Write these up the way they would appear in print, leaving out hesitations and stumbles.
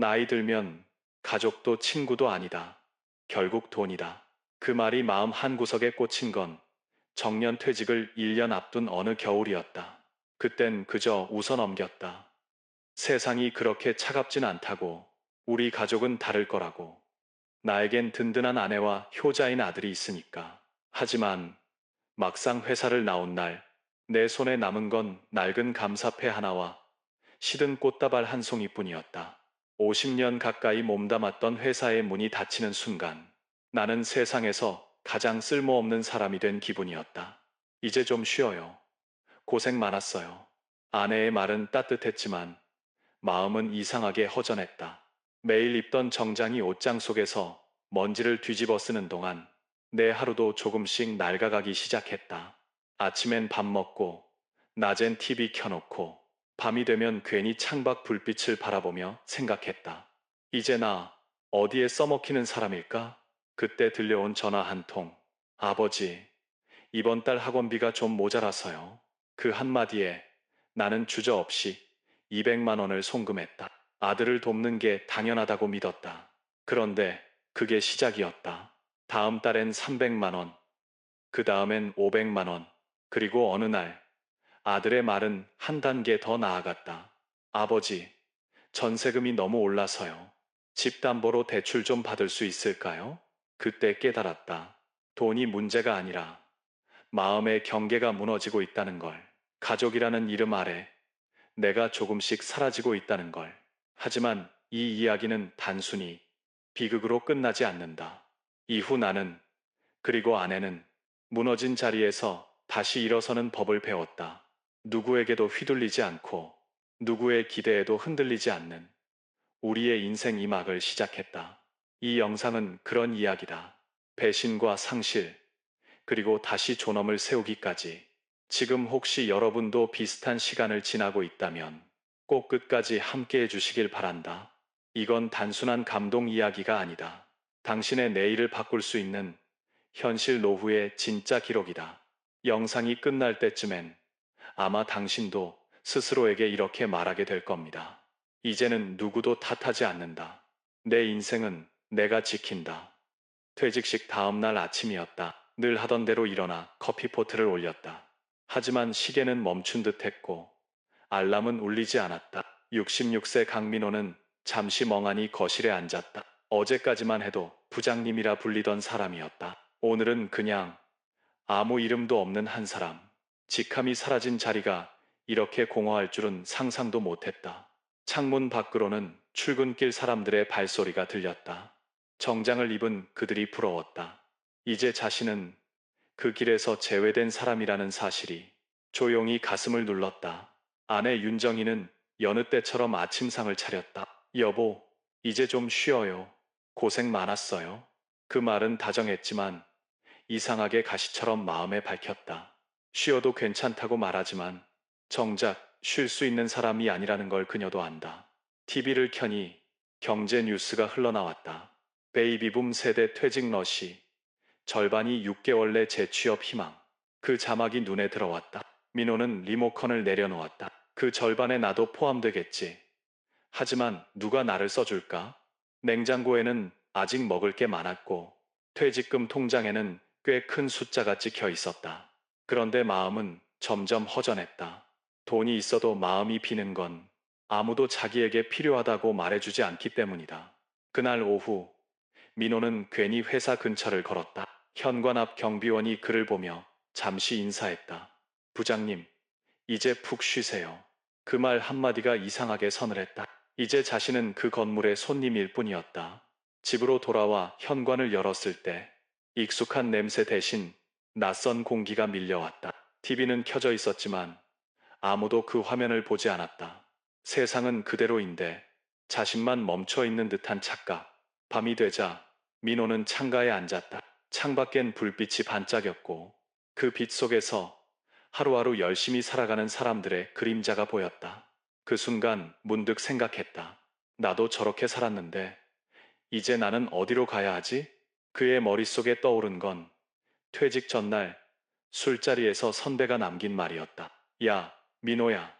나이 들면 가족도 친구도 아니다. 결국 돈이다. 그 말이 마음 한구석에 꽂힌 건 정년 퇴직을 1년 앞둔 어느 겨울이었다. 그땐 그저 웃어 넘겼다. 세상이 그렇게 차갑진 않다고. 우리 가족은 다를 거라고. 나에겐 든든한 아내와 효자인 아들이 있으니까. 하지만 막상 회사를 나온 날, 내 손에 남은 건 낡은 감사패 하나와 시든 꽃다발 한 송이뿐이었다. 50년 가까이 몸담았던 회사의 문이 닫히는 순간, 나는 세상에서 가장 쓸모없는 사람이 된 기분이었다. 이제 좀 쉬어요. 고생 많았어요. 아내의 말은 따뜻했지만 마음은 이상하게 허전했다. 매일 입던 정장이 옷장 속에서 먼지를 뒤집어 쓰는 동안 내 하루도 조금씩 낡아가기 시작했다. 아침엔 밥 먹고, 낮엔 TV 켜놓고, 밤이 되면 괜히 창밖 불빛을 바라보며 생각했다. 이제 나 어디에 써먹히는 사람일까? 그때 들려온 전화 한 통. 아버지, 이번 달 학원비가 좀 모자라서요. 그 한마디에 나는 주저없이 200만 원을 송금했다. 아들을 돕는 게 당연하다고 믿었다. 그런데 그게 시작이었다. 다음 달엔 300만 원, 그 다음엔 500만 원, 그리고 어느 날 아들의 말은 한 단계 더 나아갔다. 아버지, 전세금이 너무 올라서요. 집담보로 대출 좀 받을 수 있을까요? 그때 깨달았다. 돈이 문제가 아니라 마음의 경계가 무너지고 있다는 걸. 가족이라는 이름 아래 내가 조금씩 사라지고 있다는 걸. 하지만 이 이야기는 단순히 비극으로 끝나지 않는다. 이후 나는, 그리고 아내는 무너진 자리에서 다시 일어서는 법을 배웠다. 누구에게도 휘둘리지 않고 누구의 기대에도 흔들리지 않는 우리의 인생 2막을 시작했다. 이 영상은 그런 이야기다. 배신과 상실, 그리고 다시 존엄을 세우기까지. 지금 혹시 여러분도 비슷한 시간을 지나고 있다면 꼭 끝까지 함께 해주시길 바란다. 이건 단순한 감동 이야기가 아니다. 당신의 내일을 바꿀 수 있는 현실 노후의 진짜 기록이다. 영상이 끝날 때쯤엔 아마 당신도 스스로에게 이렇게 말하게 될 겁니다. 이제는 누구도 탓하지 않는다. 내 인생은 내가 지킨다. 퇴직식 다음날 아침이었다. 늘 하던 대로 일어나 커피포트를 올렸다. 하지만 시계는 멈춘 듯 했고 알람은 울리지 않았다. 66세 강민호는 잠시 멍하니 거실에 앉았다. 어제까지만 해도 부장님이라 불리던 사람이었다. 오늘은 그냥 아무 이름도 없는 한 사람. 직함이 사라진 자리가 이렇게 공허할 줄은 상상도 못했다. 창문 밖으로는 출근길 사람들의 발소리가 들렸다. 정장을 입은 그들이 부러웠다. 이제 자신은 그 길에서 제외된 사람이라는 사실이 조용히 가슴을 눌렀다. 아내 윤정이는 여느 때처럼 아침상을 차렸다. 여보, 이제 좀 쉬어요. 고생 많았어요. 그 말은 다정했지만 이상하게 가시처럼 마음에 박혔다. 쉬어도 괜찮다고 말하지만 정작 쉴 수 있는 사람이 아니라는 걸 그녀도 안다. TV를 켜니 경제 뉴스가 흘러나왔다. 베이비붐 세대 퇴직 러시, 절반이 6개월 내 재취업 희망. 그 자막이 눈에 들어왔다. 민호는 리모컨을 내려놓았다. 그 절반에 나도 포함되겠지. 하지만 누가 나를 써줄까? 냉장고에는 아직 먹을 게 많았고 퇴직금 통장에는 꽤 큰 숫자가 찍혀 있었다. 그런데 마음은 점점 허전했다. 돈이 있어도 마음이 비는 건 아무도 자기에게 필요하다고 말해주지 않기 때문이다. 그날 오후 민호는 괜히 회사 근처를 걸었다. 현관 앞 경비원이 그를 보며 잠시 인사했다. 부장님, 이제 푹 쉬세요. 그 말 한마디가 이상하게 서늘했다. 이제 자신은 그 건물의 손님일 뿐이었다. 집으로 돌아와 현관을 열었을 때 익숙한 냄새 대신 낯선 공기가 밀려왔다. TV는 켜져 있었지만 아무도 그 화면을 보지 않았다. 세상은 그대로인데 자신만 멈춰 있는 듯한 착각. 밤이 되자 민호는 창가에 앉았다. 창밖엔 불빛이 반짝였고 그 빛 속에서 하루하루 열심히 살아가는 사람들의 그림자가 보였다. 그 순간 문득 생각했다. 나도 저렇게 살았는데 이제 나는 어디로 가야 하지? 그의 머릿속에 떠오른 건 퇴직 전날 술자리에서 선배가 남긴 말이었다. 야, 민호야.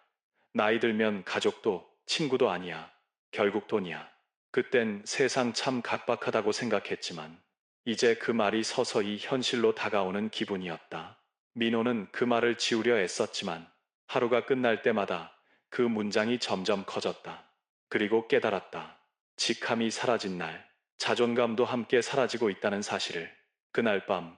나이 들면 가족도 친구도 아니야. 결국 돈이야. 그땐 세상 참 각박하다고 생각했지만 이제 그 말이 서서히 현실로 다가오는 기분이었다. 민호는 그 말을 지우려 애썼지만 하루가 끝날 때마다 그 문장이 점점 커졌다. 그리고 깨달았다. 직함이 사라진 날, 자존감도 함께 사라지고 있다는 사실을. 그날 밤,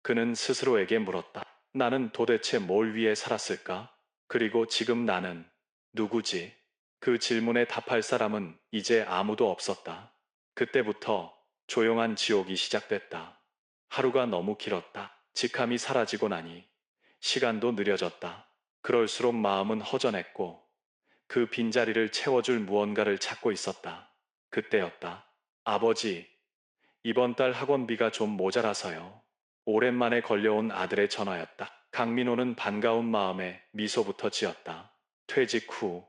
그는 스스로에게 물었다. 나는 도대체 뭘 위해 살았을까? 그리고 지금 나는 누구지? 그 질문에 답할 사람은 이제 아무도 없었다. 그때부터 조용한 지옥이 시작됐다. 하루가 너무 길었다. 직함이 사라지고 나니 시간도 느려졌다. 그럴수록 마음은 허전했고 그 빈자리를 채워줄 무언가를 찾고 있었다. 그때였다. 아버지, 이번 달 학원비가 좀 모자라서요. 오랜만에 걸려온 아들의 전화였다. 강민호는 반가운 마음에 미소부터 지었다. 퇴직 후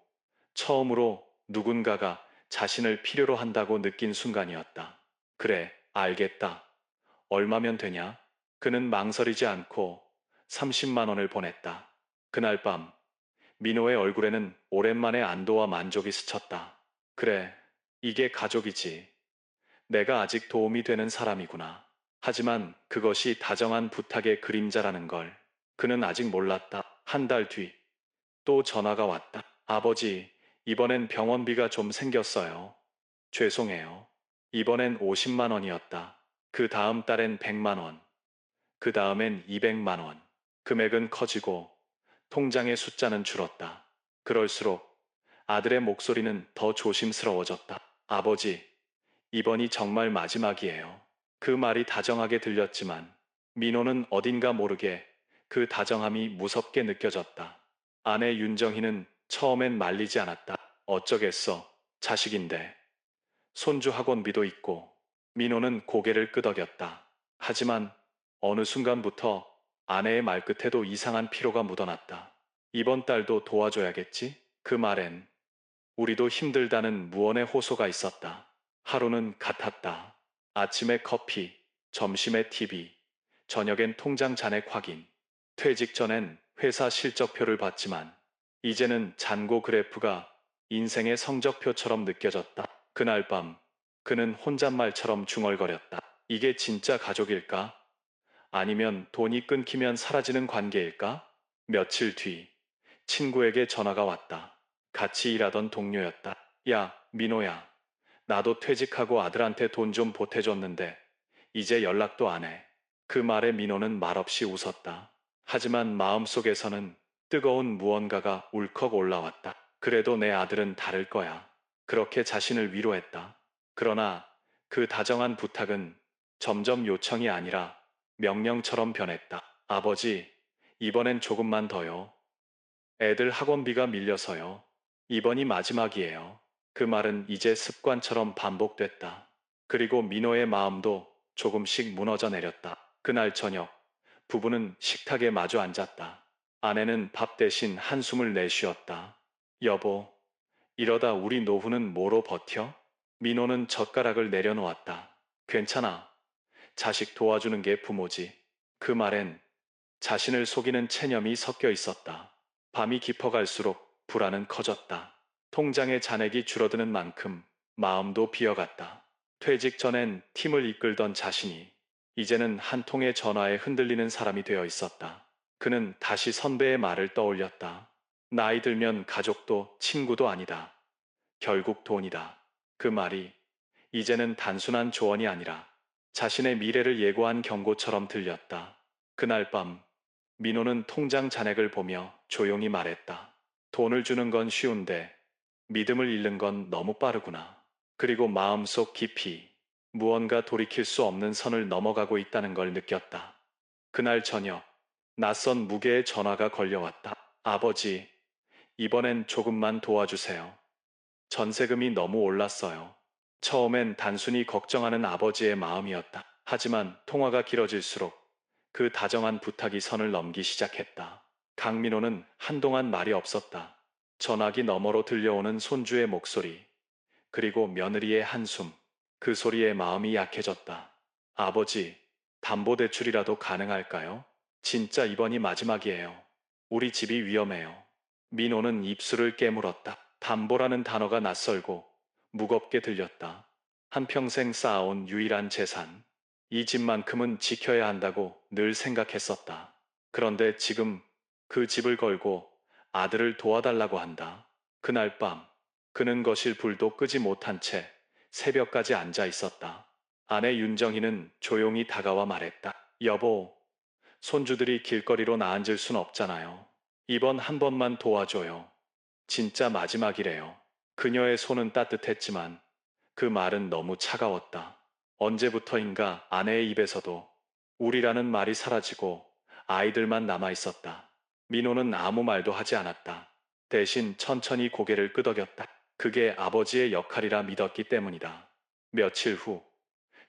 처음으로 누군가가 자신을 필요로 한다고 느낀 순간이었다. 그래, 알겠다. 얼마면 되냐? 그는 망설이지 않고 30만 원을 보냈다. 그날 밤 민호의 얼굴에는 오랜만에 안도와 만족이 스쳤다. 그래, 이게 가족이지. 내가 아직 도움이 되는 사람이구나. 하지만 그것이 다정한 부탁의 그림자라는 걸 그는 아직 몰랐다. 한 달 뒤 또 전화가 왔다. 아버지, 이번엔 병원비가 좀 생겼어요. 죄송해요. 이번엔 50만 원이었다. 그 다음 달엔 100만 원. 그 다음엔 200만 원. 금액은 커지고 통장의 숫자는 줄었다. 그럴수록 아들의 목소리는 더 조심스러워졌다. 아버지, 이번이 정말 마지막이에요. 그 말이 다정하게 들렸지만 민호는 어딘가 모르게 그 다정함이 무섭게 느껴졌다. 아내 윤정희는 처음엔 말리지 않았다. 어쩌겠어. 자식인데. 손주 학원비도 있고. 민호는 고개를 끄덕였다. 하지만 어느 순간부터 아내의 말끝에도 이상한 피로가 묻어났다. 이번 달도 도와줘야겠지? 그 말엔 우리도 힘들다는 무언의 호소가 있었다. 하루는 같았다. 아침에 커피, 점심에 TV, 저녁엔 통장 잔액 확인. 퇴직 전엔 회사 실적표를 봤지만 이제는 잔고 그래프가 인생의 성적표처럼 느껴졌다. 그날 밤 그는 혼잣말처럼 중얼거렸다. 이게 진짜 가족일까? 아니면 돈이 끊기면 사라지는 관계일까? 며칠 뒤 친구에게 전화가 왔다. 같이 일하던 동료였다. 야, 민호야. 나도 퇴직하고 아들한테 돈 좀 보태줬는데 이제 연락도 안 해. 그 말에 민호는 말없이 웃었다. 하지만 마음속에서는 뜨거운 무언가가 울컥 올라왔다. 그래도 내 아들은 다를 거야. 그렇게 자신을 위로했다. 그러나 그 다정한 부탁은 점점 요청이 아니라 명령처럼 변했다. 아버지, 이번엔 조금만 더요. 애들 학원비가 밀려서요. 이번이 마지막이에요. 그 말은 이제 습관처럼 반복됐다. 그리고 민호의 마음도 조금씩 무너져 내렸다. 그날 저녁, 부부는 식탁에 마주 앉았다. 아내는 밥 대신 한숨을 내쉬었다. 여보, 이러다 우리 노후는 뭐로 버텨? 민호는 젓가락을 내려놓았다. 괜찮아. 자식 도와주는 게 부모지. 그 말엔 자신을 속이는 체념이 섞여 있었다. 밤이 깊어갈수록 불안은 커졌다. 통장의 잔액이 줄어드는 만큼 마음도 비어갔다. 퇴직 전엔 팀을 이끌던 자신이 이제는 한 통의 전화에 흔들리는 사람이 되어 있었다. 그는 다시 선배의 말을 떠올렸다. 나이 들면 가족도 친구도 아니다. 결국 돈이다. 그 말이 이제는 단순한 조언이 아니라 자신의 미래를 예고한 경고처럼 들렸다. 그날 밤 민호는 통장 잔액을 보며 조용히 말했다. 돈을 주는 건 쉬운데 믿음을 잃는 건 너무 빠르구나. 그리고 마음속 깊이 무언가 돌이킬 수 없는 선을 넘어가고 있다는 걸 느꼈다. 그날 저녁 낯선 무게의 전화가 걸려왔다. 아버지, 이번엔 조금만 도와주세요. 전세금이 너무 올랐어요. 처음엔 단순히 걱정하는 아버지의 마음이었다. 하지만 통화가 길어질수록 그 다정한 부탁이 선을 넘기 시작했다. 강민호는 한동안 말이 없었다. 전화기 너머로 들려오는 손주의 목소리, 그리고 며느리의 한숨, 그 소리에 마음이 약해졌다. 아버지, 담보대출이라도 가능할까요? 진짜 이번이 마지막이에요. 우리 집이 위험해요. 민호는 입술을 깨물었다. 담보라는 단어가 낯설고 무겁게 들렸다. 한평생 쌓아온 유일한 재산. 이 집만큼은 지켜야 한다고 늘 생각했었다. 그런데 지금 그 집을 걸고 아들을 도와달라고 한다. 그날 밤 그는 거실 불도 끄지 못한 채 새벽까지 앉아 있었다. 아내 윤정희는 조용히 다가와 말했다. 여보, 손주들이 길거리로 나앉을 순 없잖아요. 이번 한 번만 도와줘요. 진짜 마지막이래요. 그녀의 손은 따뜻했지만 그 말은 너무 차가웠다. 언제부터인가 아내의 입에서도 우리라는 말이 사라지고 아이들만 남아 있었다. 민호는 아무 말도 하지 않았다. 대신 천천히 고개를 끄덕였다. 그게 아버지의 역할이라 믿었기 때문이다. 며칠 후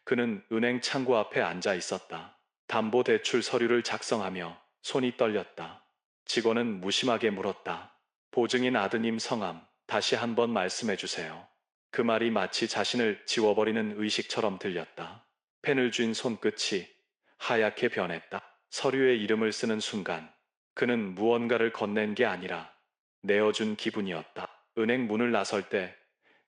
그는 은행 창구 앞에 앉아 있었다. 담보대출 서류를 작성하며 손이 떨렸다. 직원은 무심하게 물었다. 보증인 아드님 성함 다시 한번 말씀해 주세요. 그 말이 마치 자신을 지워버리는 의식처럼 들렸다. 펜을 쥔 손끝이 하얗게 변했다. 서류에 이름을 쓰는 순간 그는 무언가를 건넨 게 아니라 내어준 기분이었다. 은행 문을 나설 때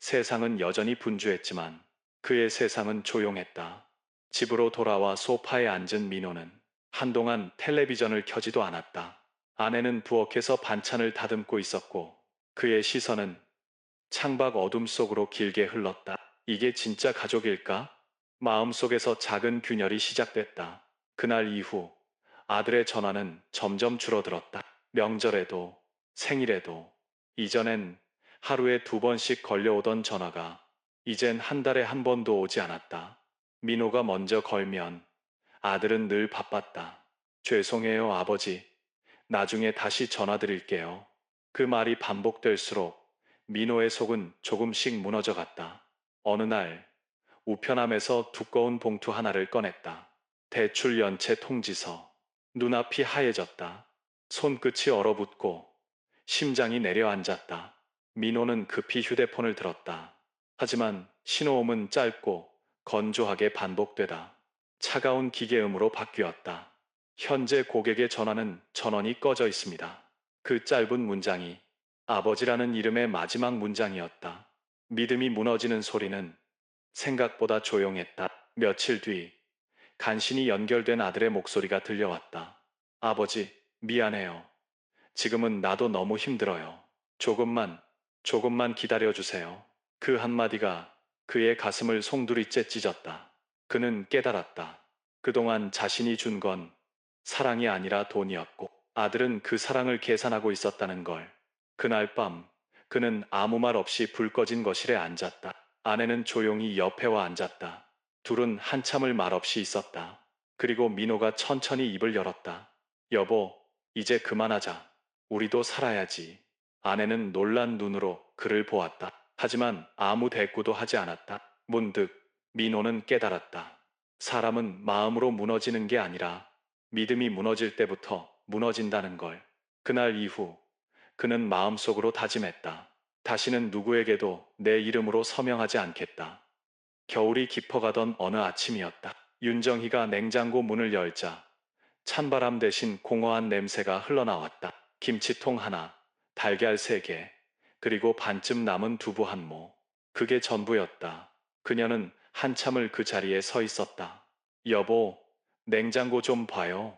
세상은 여전히 분주했지만 그의 세상은 조용했다. 집으로 돌아와 소파에 앉은 민호는 한동안 텔레비전을 켜지도 않았다. 아내는 부엌에서 반찬을 다듬고 있었고 그의 시선은 창밖 어둠 속으로 길게 흘렀다. 이게 진짜 가족일까? 마음속에서 작은 균열이 시작됐다. 그날 이후 아들의 전화는 점점 줄어들었다. 명절에도 생일에도 이전엔 하루에 2번씩 걸려오던 전화가 이젠 한 달에 한 번도 오지 않았다. 민호가 먼저 걸면 아들은 늘 바빴다. 죄송해요, 아버지. 나중에 다시 전화드릴게요. 그 말이 반복될수록 민호의 속은 조금씩 무너져 갔다. 어느 날 우편함에서 두꺼운 봉투 하나를 꺼냈다. 대출 연체 통지서. 눈앞이 하얘졌다. 손끝이 얼어붙고 심장이 내려앉았다. 민호는 급히 휴대폰을 들었다. 하지만 신호음은 짧고 건조하게 반복되다. 차가운 기계음으로 바뀌었다. 현재 고객의 전화는 전원이 꺼져 있습니다. 그 짧은 문장이 아버지라는 이름의 마지막 문장이었다. 믿음이 무너지는 소리는 생각보다 조용했다. 며칠 뒤 간신히 연결된 아들의 목소리가 들려왔다. 아버지, 미안해요. 지금은 나도 너무 힘들어요. 조금만 기다려주세요. 그 한마디가 그의 가슴을 송두리째 찢었다. 그는 깨달았다. 그동안 자신이 준 건 사랑이 아니라 돈이었고 아들은 그 사랑을 계산하고 있었다는 걸. 그날 밤 그는 아무 말 없이 불 꺼진 거실에 앉았다. 아내는 조용히 옆에 와 앉았다. 둘은 한참을 말없이 있었다. 그리고 민호가 천천히 입을 열었다. 여보, 이제 그만하자. 우리도 살아야지. 아내는 놀란 눈으로 그를 보았다. 하지만 아무 대꾸도 하지 않았다. 문득 민호는 깨달았다. 사람은 마음으로 무너지는 게 아니라 믿음이 무너질 때부터 무너진다는 걸. 그날 이후 그는 마음속으로 다짐했다. 다시는 누구에게도 내 이름으로 서명하지 않겠다. 겨울이 깊어가던 어느 아침이었다. 윤정희가 냉장고 문을 열자 찬바람 대신 공허한 냄새가 흘러나왔다. 김치통 하나, 달걀 3개, 그리고 반쯤 남은 두부 한 모. 그게 전부였다. 그녀는 한참을 그 자리에 서 있었다. 여보, 냉장고 좀 봐요.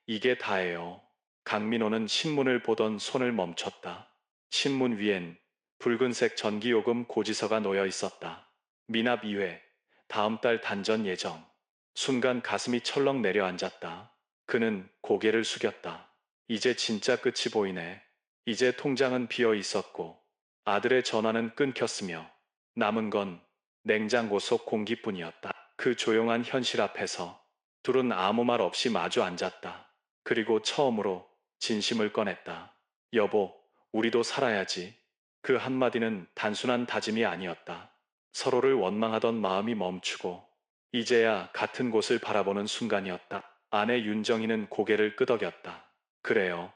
이게 다예요. 강민호는 신문을 보던 손을 멈췄다. 신문 위엔 붉은색 전기요금 고지서가 놓여 있었다. 미납 2회, 다음 달 단전 예정. 순간 가슴이 철렁 내려앉았다. 그는 고개를 숙였다. 이제 진짜 끝이 보이네. 이제 통장은 비어 있었고 아들의 전화는 끊겼으며 남은 건 냉장고 속 공기뿐이었다. 그 조용한 현실 앞에서 둘은 아무 말 없이 마주 앉았다. 그리고 처음으로 진심을 꺼냈다. 여보, 우리도 살아야지. 그 한마디는 단순한 다짐이 아니었다. 서로를 원망하던 마음이 멈추고 이제야 같은 곳을 바라보는 순간이었다. 아내 윤정희는 고개를 끄덕였다. 그래요.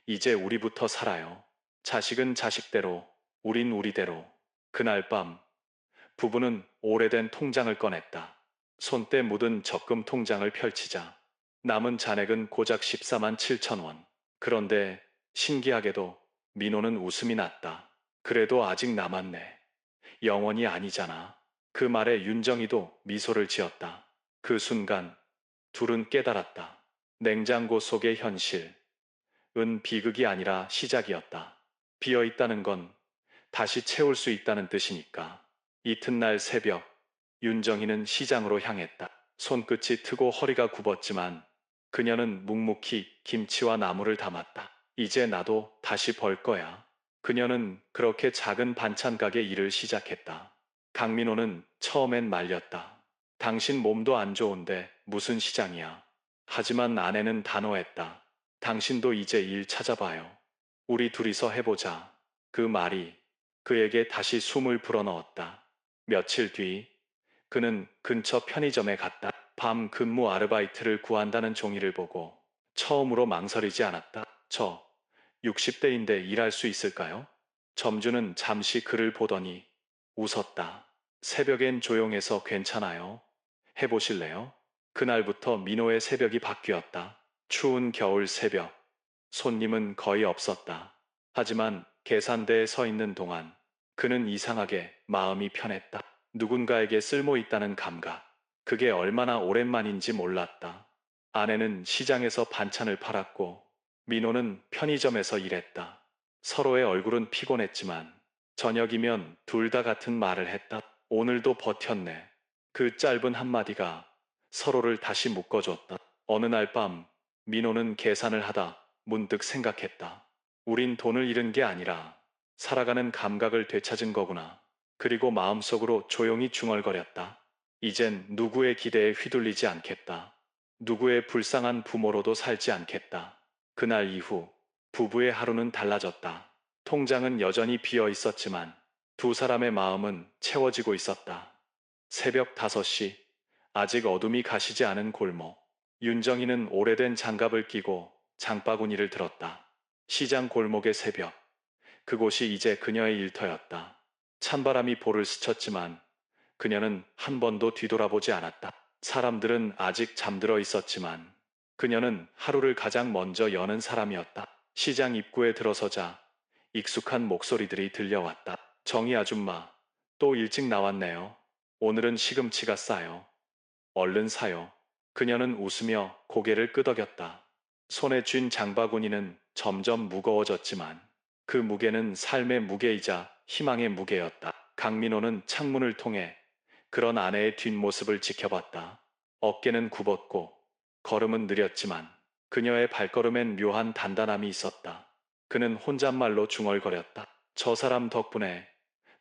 이제 우리부터 살아요. 자식은 자식대로, 우린 우리대로. 그날 밤 부부는 오래된 통장을 꺼냈다. 손때 묻은 적금 통장을 펼치자 남은 잔액은 고작 14만 7천 원. 그런데 신기하게도 민호는 웃음이 났다. 그래도 아직 남았네. 영원히 아니잖아. 그 말에 윤정이도 미소를 지었다. 그 순간 둘은 깨달았다. 냉장고 속의 현실, 은 비극이 아니라 시작이었다. 비어 있다는 건 다시 채울 수 있다는 뜻이니까. 이튿날 새벽, 윤정이는 시장으로 향했다. 손끝이 트고 허리가 굽었지만 그녀는 묵묵히 김치와 나물을 담았다. 이제 나도 다시 벌 거야. 그녀는 그렇게 작은 반찬 가게 일을 시작했다. 강민호는 처음엔 말렸다. 당신 몸도 안 좋은데 무슨 시장이야. 하지만 아내는 단호했다. 당신도 이제 일 찾아봐요. 우리 둘이서 해보자. 그 말이 그에게 다시 숨을 불어넣었다. 며칠 뒤 그는 근처 편의점에 갔다. 밤 근무 아르바이트를 구한다는 종이를 보고 처음으로 망설이지 않았다. 저 60대인데 일할 수 있을까요? 점주는 잠시 그를 보더니 웃었다. 새벽엔 조용해서 괜찮아요. 해보실래요? 그날부터 민호의 새벽이 바뀌었다. 추운 겨울 새벽. 손님은 거의 없었다. 하지만 계산대에 서 있는 동안 그는 이상하게 마음이 편했다. 누군가에게 쓸모 있다는 감각. 그게 얼마나 오랜만인지 몰랐다. 아내는 시장에서 반찬을 팔았고 민호는 편의점에서 일했다. 서로의 얼굴은 피곤했지만 저녁이면 둘 다 같은 말을 했다. 오늘도 버텼네. 그 짧은 한마디가 서로를 다시 묶어줬다. 어느 날 밤 민호는 계산을 하다 문득 생각했다. 우린 돈을 잃은 게 아니라 살아가는 감각을 되찾은 거구나. 그리고 마음속으로 조용히 중얼거렸다. 이젠 누구의 기대에 휘둘리지 않겠다. 누구의 불쌍한 부모로도 살지 않겠다. 그날 이후 부부의 하루는 달라졌다. 통장은 여전히 비어 있었지만 두 사람의 마음은 채워지고 있었다. 새벽 5시, 아직 어둠이 가시지 않은 골목. 윤정이는 오래된 장갑을 끼고 장바구니를 들었다. 시장 골목의 새벽. 그곳이 이제 그녀의 일터였다. 찬바람이 볼을 스쳤지만 그녀는 한 번도 뒤돌아보지 않았다. 사람들은 아직 잠들어 있었지만 그녀는 하루를 가장 먼저 여는 사람이었다. 시장 입구에 들어서자 익숙한 목소리들이 들려왔다. 정희 아줌마, 또 일찍 나왔네요. 오늘은 시금치가 싸요. 얼른 사요. 그녀는 웃으며 고개를 끄덕였다. 손에 쥔 장바구니는 점점 무거워졌지만 그 무게는 삶의 무게이자 희망의 무게였다. 강민호는 창문을 통해 그런 아내의 뒷모습을 지켜봤다. 어깨는 굽었고 걸음은 느렸지만 그녀의 발걸음엔 묘한 단단함이 있었다. 그는 혼잣말로 중얼거렸다. 저 사람 덕분에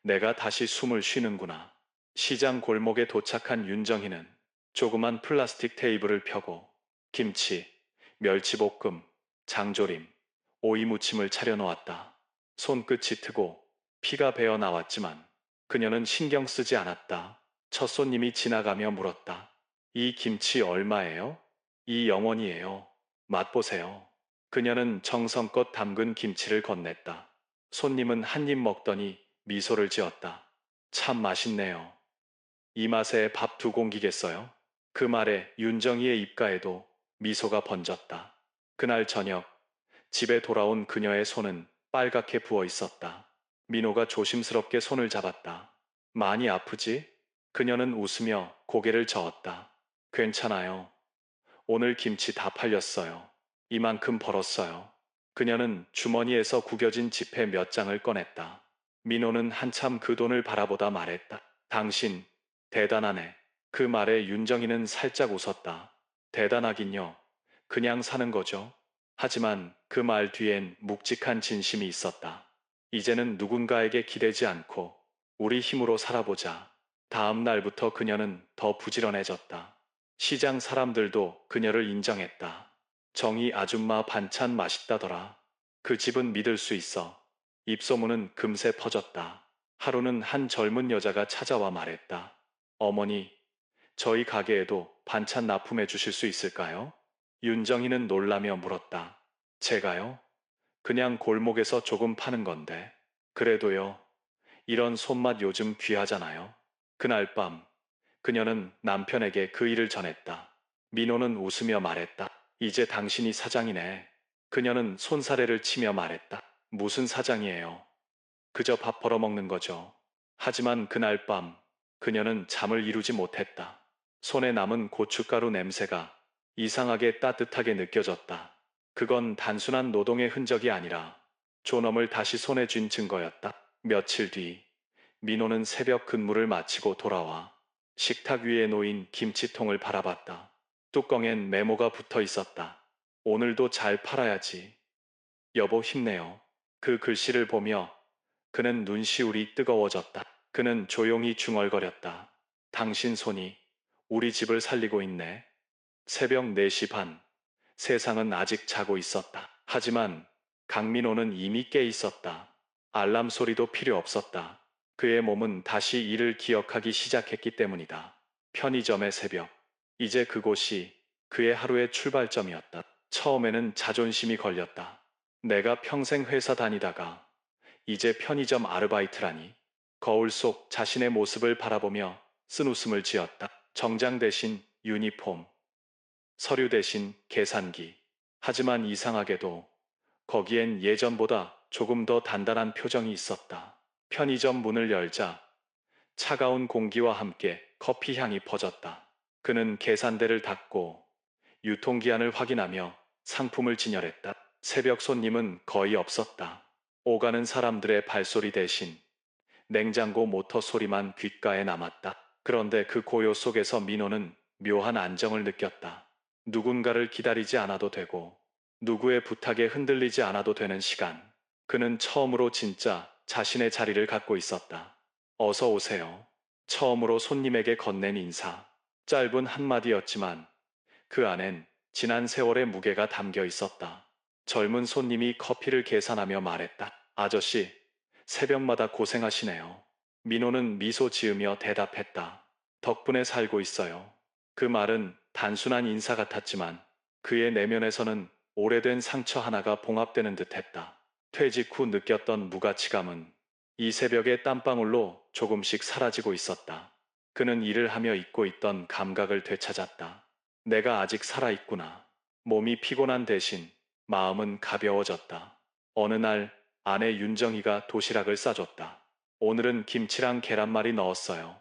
내가 다시 숨을 쉬는구나. 시장 골목에 도착한 윤정희는 조그만 플라스틱 테이블을 펴고 김치, 멸치볶음, 장조림, 오이 무침을 차려놓았다. 손끝이 트고 피가 배어 나왔지만 그녀는 신경 쓰지 않았다. 첫 손님이 지나가며 물었다. 이 김치 얼마예요? 이 영원이에요. 맛보세요. 그녀는 정성껏 담근 김치를 건넸다. 손님은 한 입 먹더니 미소를 지었다. 참 맛있네요. 이 맛에 밥 2공기겠어요? 그 말에 윤정이의 입가에도 미소가 번졌다. 그날 저녁 집에 돌아온 그녀의 손은 빨갛게 부어 있었다. 민호가 조심스럽게 손을 잡았다. 많이 아프지? 그녀는 웃으며 고개를 저었다. 괜찮아요. 오늘 김치 다 팔렸어요. 이만큼 벌었어요. 그녀는 주머니에서 구겨진 지폐 몇 장을 꺼냈다. 민호는 한참 그 돈을 바라보다 말했다. 당신, 대단하네. 그 말에 윤정이는 살짝 웃었다. 대단하긴요. 그냥 사는 거죠. 하지만 그 말 뒤엔 묵직한 진심이 있었다. 이제는 누군가에게 기대지 않고 우리 힘으로 살아보자. 다음 날부터 그녀는 더 부지런해졌다. 시장 사람들도 그녀를 인정했다. 정희 아줌마 반찬 맛있다더라. 그 집은 믿을 수 있어. 입소문은 금세 퍼졌다. 하루는 한 젊은 여자가 찾아와 말했다. 어머니, 저희 가게에도 반찬 납품해 주실 수 있을까요? 윤정이는 놀라며 물었다. 제가요? 그냥 골목에서 조금 파는 건데. 그래도요. 이런 손맛 요즘 귀하잖아요. 그날 밤 그녀는 남편에게 그 일을 전했다. 민호는 웃으며 말했다. 이제 당신이 사장이네. 그녀는 손사래를 치며 말했다. 무슨 사장이에요? 그저 밥 벌어먹는 거죠. 하지만 그날 밤 그녀는 잠을 이루지 못했다. 손에 남은 고춧가루 냄새가 이상하게 따뜻하게 느껴졌다. 그건 단순한 노동의 흔적이 아니라 존엄을 다시 손에 쥔 증거였다. 며칠 뒤 민호는 새벽 근무를 마치고 돌아와 식탁 위에 놓인 김치통을 바라봤다. 뚜껑엔 메모가 붙어 있었다. 오늘도 잘 팔아야지. 여보 힘내요. 그 글씨를 보며 그는 눈시울이 뜨거워졌다. 그는 조용히 중얼거렸다. 당신 손이 우리 집을 살리고 있네. 새벽 4시 반. 세상은 아직 자고 있었다. 하지만 강민호는 이미 깨 있었다. 알람 소리도 필요 없었다. 그의 몸은 다시 일을 기억하기 시작했기 때문이다. 편의점의 새벽. 이제 그곳이 그의 하루의 출발점이었다. 처음에는 자존심이 걸렸다. 내가 평생 회사 다니다가 이제 편의점 아르바이트라니. 거울 속 자신의 모습을 바라보며 쓴웃음을 지었다. 정장 대신 유니폼, 서류 대신 계산기. 하지만 이상하게도 거기엔 예전보다 조금 더 단단한 표정이 있었다. 편의점 문을 열자 차가운 공기와 함께 커피 향이 퍼졌다. 그는 계산대를 닫고 유통기한을 확인하며 상품을 진열했다. 새벽 손님은 거의 없었다. 오가는 사람들의 발소리 대신 냉장고 모터 소리만 귓가에 남았다. 그런데 그 고요 속에서 민호는 묘한 안정을 느꼈다. 누군가를 기다리지 않아도 되고 누구의 부탁에 흔들리지 않아도 되는 시간. 그는 처음으로 진짜 자신의 자리를 갖고 있었다. 어서 오세요. 처음으로 손님에게 건넨 인사. 짧은 한마디였지만 그 안엔 지난 세월의 무게가 담겨 있었다. 젊은 손님이 커피를 계산하며 말했다. 아저씨, 새벽마다 고생하시네요. 민호는 미소 지으며 대답했다. 덕분에 살고 있어요. 그 말은 단순한 인사 같았지만 그의 내면에서는 오래된 상처 하나가 봉합되는 듯했다. 퇴직 후 느꼈던 무가치감은 이 새벽의 땀방울로 조금씩 사라지고 있었다. 그는 일을 하며 잊고 있던 감각을 되찾았다. 내가 아직 살아있구나. 몸이 피곤한 대신 마음은 가벼워졌다. 어느 날 아내 윤정희가 도시락을 싸줬다. 오늘은 김치랑 계란말이 넣었어요.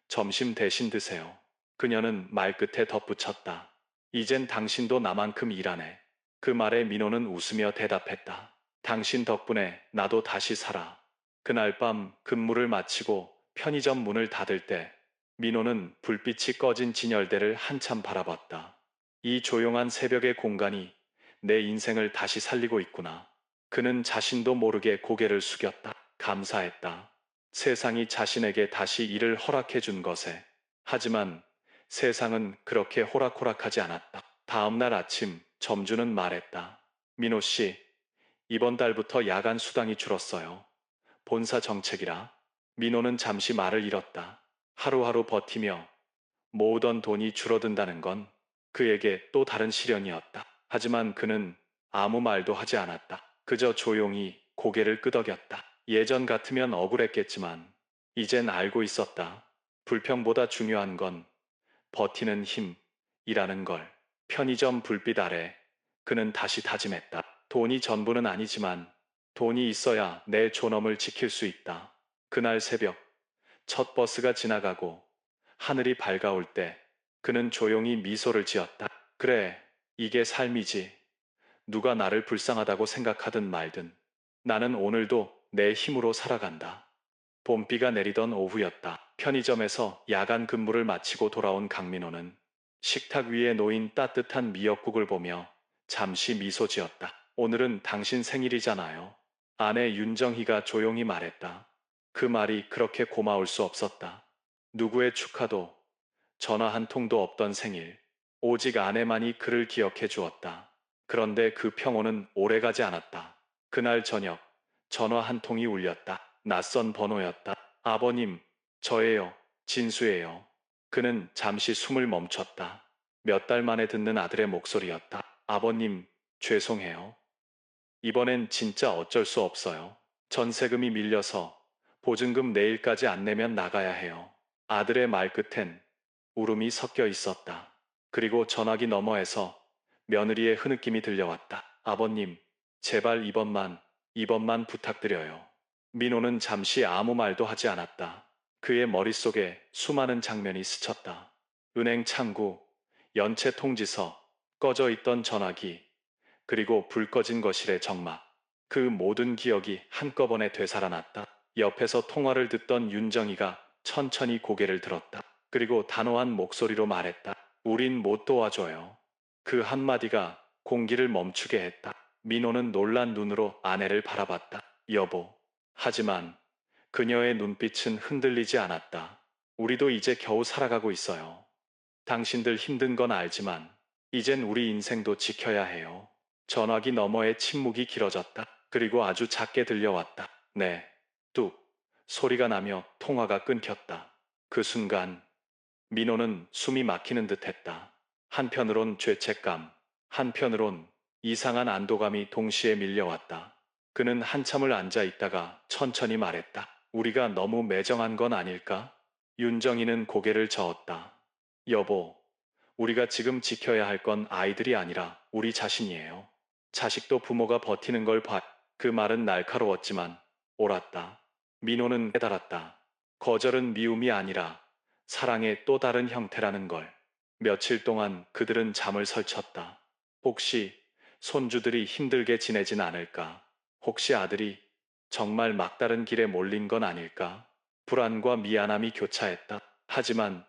점심 대신 드세요. 그녀는 말끝에 덧붙였다. 이젠 당신도 나만큼 일하네. 그 말에 민호는 웃으며 대답했다. 당신 덕분에 나도 다시 살아. 그날 밤 근무를 마치고 편의점 문을 닫을 때 민호는 불빛이 꺼진 진열대를 한참 바라봤다. 이 조용한 새벽의 공간이 내 인생을 다시 살리고 있구나. 그는 자신도 모르게 고개를 숙였다. 감사했다. 세상이 자신에게 다시 일을 허락해 준 것에. 하지만 세상은 그렇게 호락호락하지 않았다. 다음 날 아침 점주는 말했다. 민호 씨, 이번 달부터 야간 수당이 줄었어요. 본사 정책이라. 민호는 잠시 말을 잃었다. 하루하루 버티며 모으던 돈이 줄어든다는 건 그에게 또 다른 시련이었다. 하지만 그는 아무 말도 하지 않았다. 그저 조용히 고개를 끄덕였다. 예전 같으면 억울했겠지만 이젠 알고 있었다. 불평보다 중요한 건 버티는 힘이라는 걸. 편의점 불빛 아래 그는 다시 다짐했다. 돈이 전부는 아니지만 돈이 있어야 내 존엄을 지킬 수 있다. 그날 새벽 첫 버스가 지나가고 하늘이 밝아올 때 그는 조용히 미소를 지었다. 그래, 이게 삶이지. 누가 나를 불쌍하다고 생각하든 말든 나는 오늘도 내 힘으로 살아간다. 봄비가 내리던 오후였다. 편의점에서 야간 근무를 마치고 돌아온 강민호는 식탁 위에 놓인 따뜻한 미역국을 보며 잠시 미소 지었다. 오늘은 당신 생일이잖아요. 아내 윤정희가 조용히 말했다. 그 말이 그렇게 고마울 수 없었다. 누구의 축하도 전화 한 통도 없던 생일. 오직 아내만이 그를 기억해 주었다. 그런데 그 평온은 오래가지 않았다. 그날 저녁 전화 한 통이 울렸다. 낯선 번호였다. 아버님, 저예요. 진수예요. 그는 잠시 숨을 멈췄다. 몇 달 만에 듣는 아들의 목소리였다. 아버님, 죄송해요. 이번엔 진짜 어쩔 수 없어요. 전세금이 밀려서 보증금 내일까지 안 내면 나가야 해요. 아들의 말끝엔 울음이 섞여 있었다. 그리고 전화기 너머에서 며느리의 흐느낌이 들려왔다. 아버님, 제발 이번만 부탁드려요. 민호는 잠시 아무 말도 하지 않았다. 그의 머릿속에 수많은 장면이 스쳤다. 은행 창구, 연체 통지서, 꺼져 있던 전화기, 그리고 불 꺼진 거실의 적막. 그 모든 기억이 한꺼번에 되살아났다. 옆에서 통화를 듣던 윤정이가 천천히 고개를 들었다. 그리고 단호한 목소리로 말했다. 우린 못 도와줘요. 그 한마디가 공기를 멈추게 했다. 민호는 놀란 눈으로 아내를 바라봤다. 여보. 하지만 그녀의 눈빛은 흔들리지 않았다. 우리도 이제 겨우 살아가고 있어요. 당신들 힘든 건 알지만 이젠 우리 인생도 지켜야 해요. 전화기 너머의 침묵이 길어졌다. 그리고 아주 작게 들려왔다. 네. 뚝. 소리가 나며 통화가 끊겼다. 그 순간 민호는 숨이 막히는 듯 했다. 한편으론 죄책감, 한편으론 이상한 안도감이 동시에 밀려왔다. 그는 한참을 앉아 있다가 천천히 말했다. 우리가 너무 매정한 건 아닐까? 윤정이는 고개를 저었다. 여보, 우리가 지금 지켜야 할 건 아이들이 아니라 우리 자신이에요. 자식도 부모가 버티는 걸 봐. 그 말은 날카로웠지만 옳았다. 민호는 깨달았다. 거절은 미움이 아니라 사랑의 또 다른 형태라는 걸. 며칠 동안 그들은 잠을 설쳤다. 혹시 손주들이 힘들게 지내진 않을까? 혹시 아들이 정말 막다른 길에 몰린 건 아닐까? 불안과 미안함이 교차했다. 하지만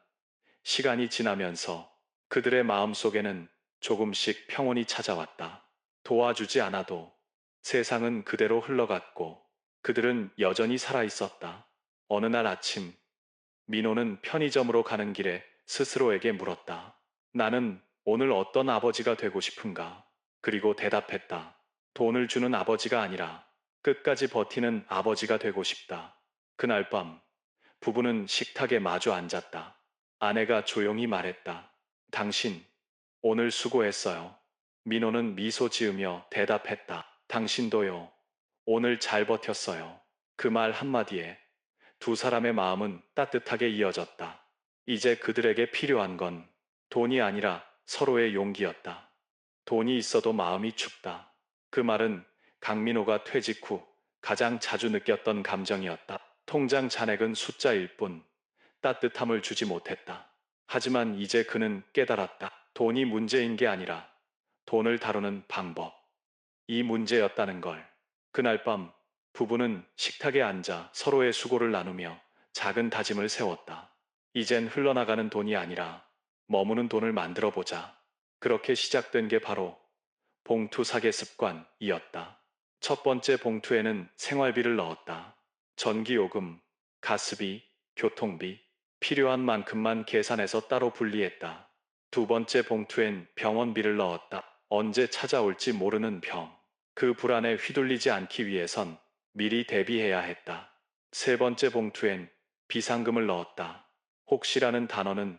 시간이 지나면서 그들의 마음속에는 조금씩 평온이 찾아왔다. 도와주지 않아도 세상은 그대로 흘러갔고 그들은 여전히 살아 있었다. 어느 날 아침 민호는 편의점으로 가는 길에 스스로에게 물었다. 나는 오늘 어떤 아버지가 되고 싶은가? 그리고 대답했다. 돈을 주는 아버지가 아니라 끝까지 버티는 아버지가 되고 싶다. 그날 밤 부부는 식탁에 마주 앉았다. 아내가 조용히 말했다. 당신, 오늘 수고했어요. 민호는 미소 지으며 대답했다. 당신도요. 오늘 잘 버텼어요. 그 말 한마디에 두 사람의 마음은 따뜻하게 이어졌다. 이제 그들에게 필요한 건 돈이 아니라 서로의 용기였다. 돈이 있어도 마음이 춥다. 그 말은 강민호가 퇴직 후 가장 자주 느꼈던 감정이었다. 통장 잔액은 숫자일 뿐 따뜻함을 주지 못했다. 하지만 이제 그는 깨달았다. 돈이 문제인 게 아니라 돈을 다루는 방법. 이 문제였다는 걸. 그날 밤 부부는 식탁에 앉아 서로의 수고를 나누며 작은 다짐을 세웠다. 이젠 흘러나가는 돈이 아니라 머무는 돈을 만들어 보자. 그렇게 시작된 게 바로 봉투 사기 습관이었다. 첫 번째 봉투에는 생활비를 넣었다. 전기요금, 가스비, 교통비, 필요한 만큼만 계산해서 따로 분리했다. 두 번째 봉투엔 병원비를 넣었다. 언제 찾아올지 모르는 병. 그 불안에 휘둘리지 않기 위해선 미리 대비해야 했다. 세 번째 봉투엔 비상금을 넣었다. 혹시라는 단어는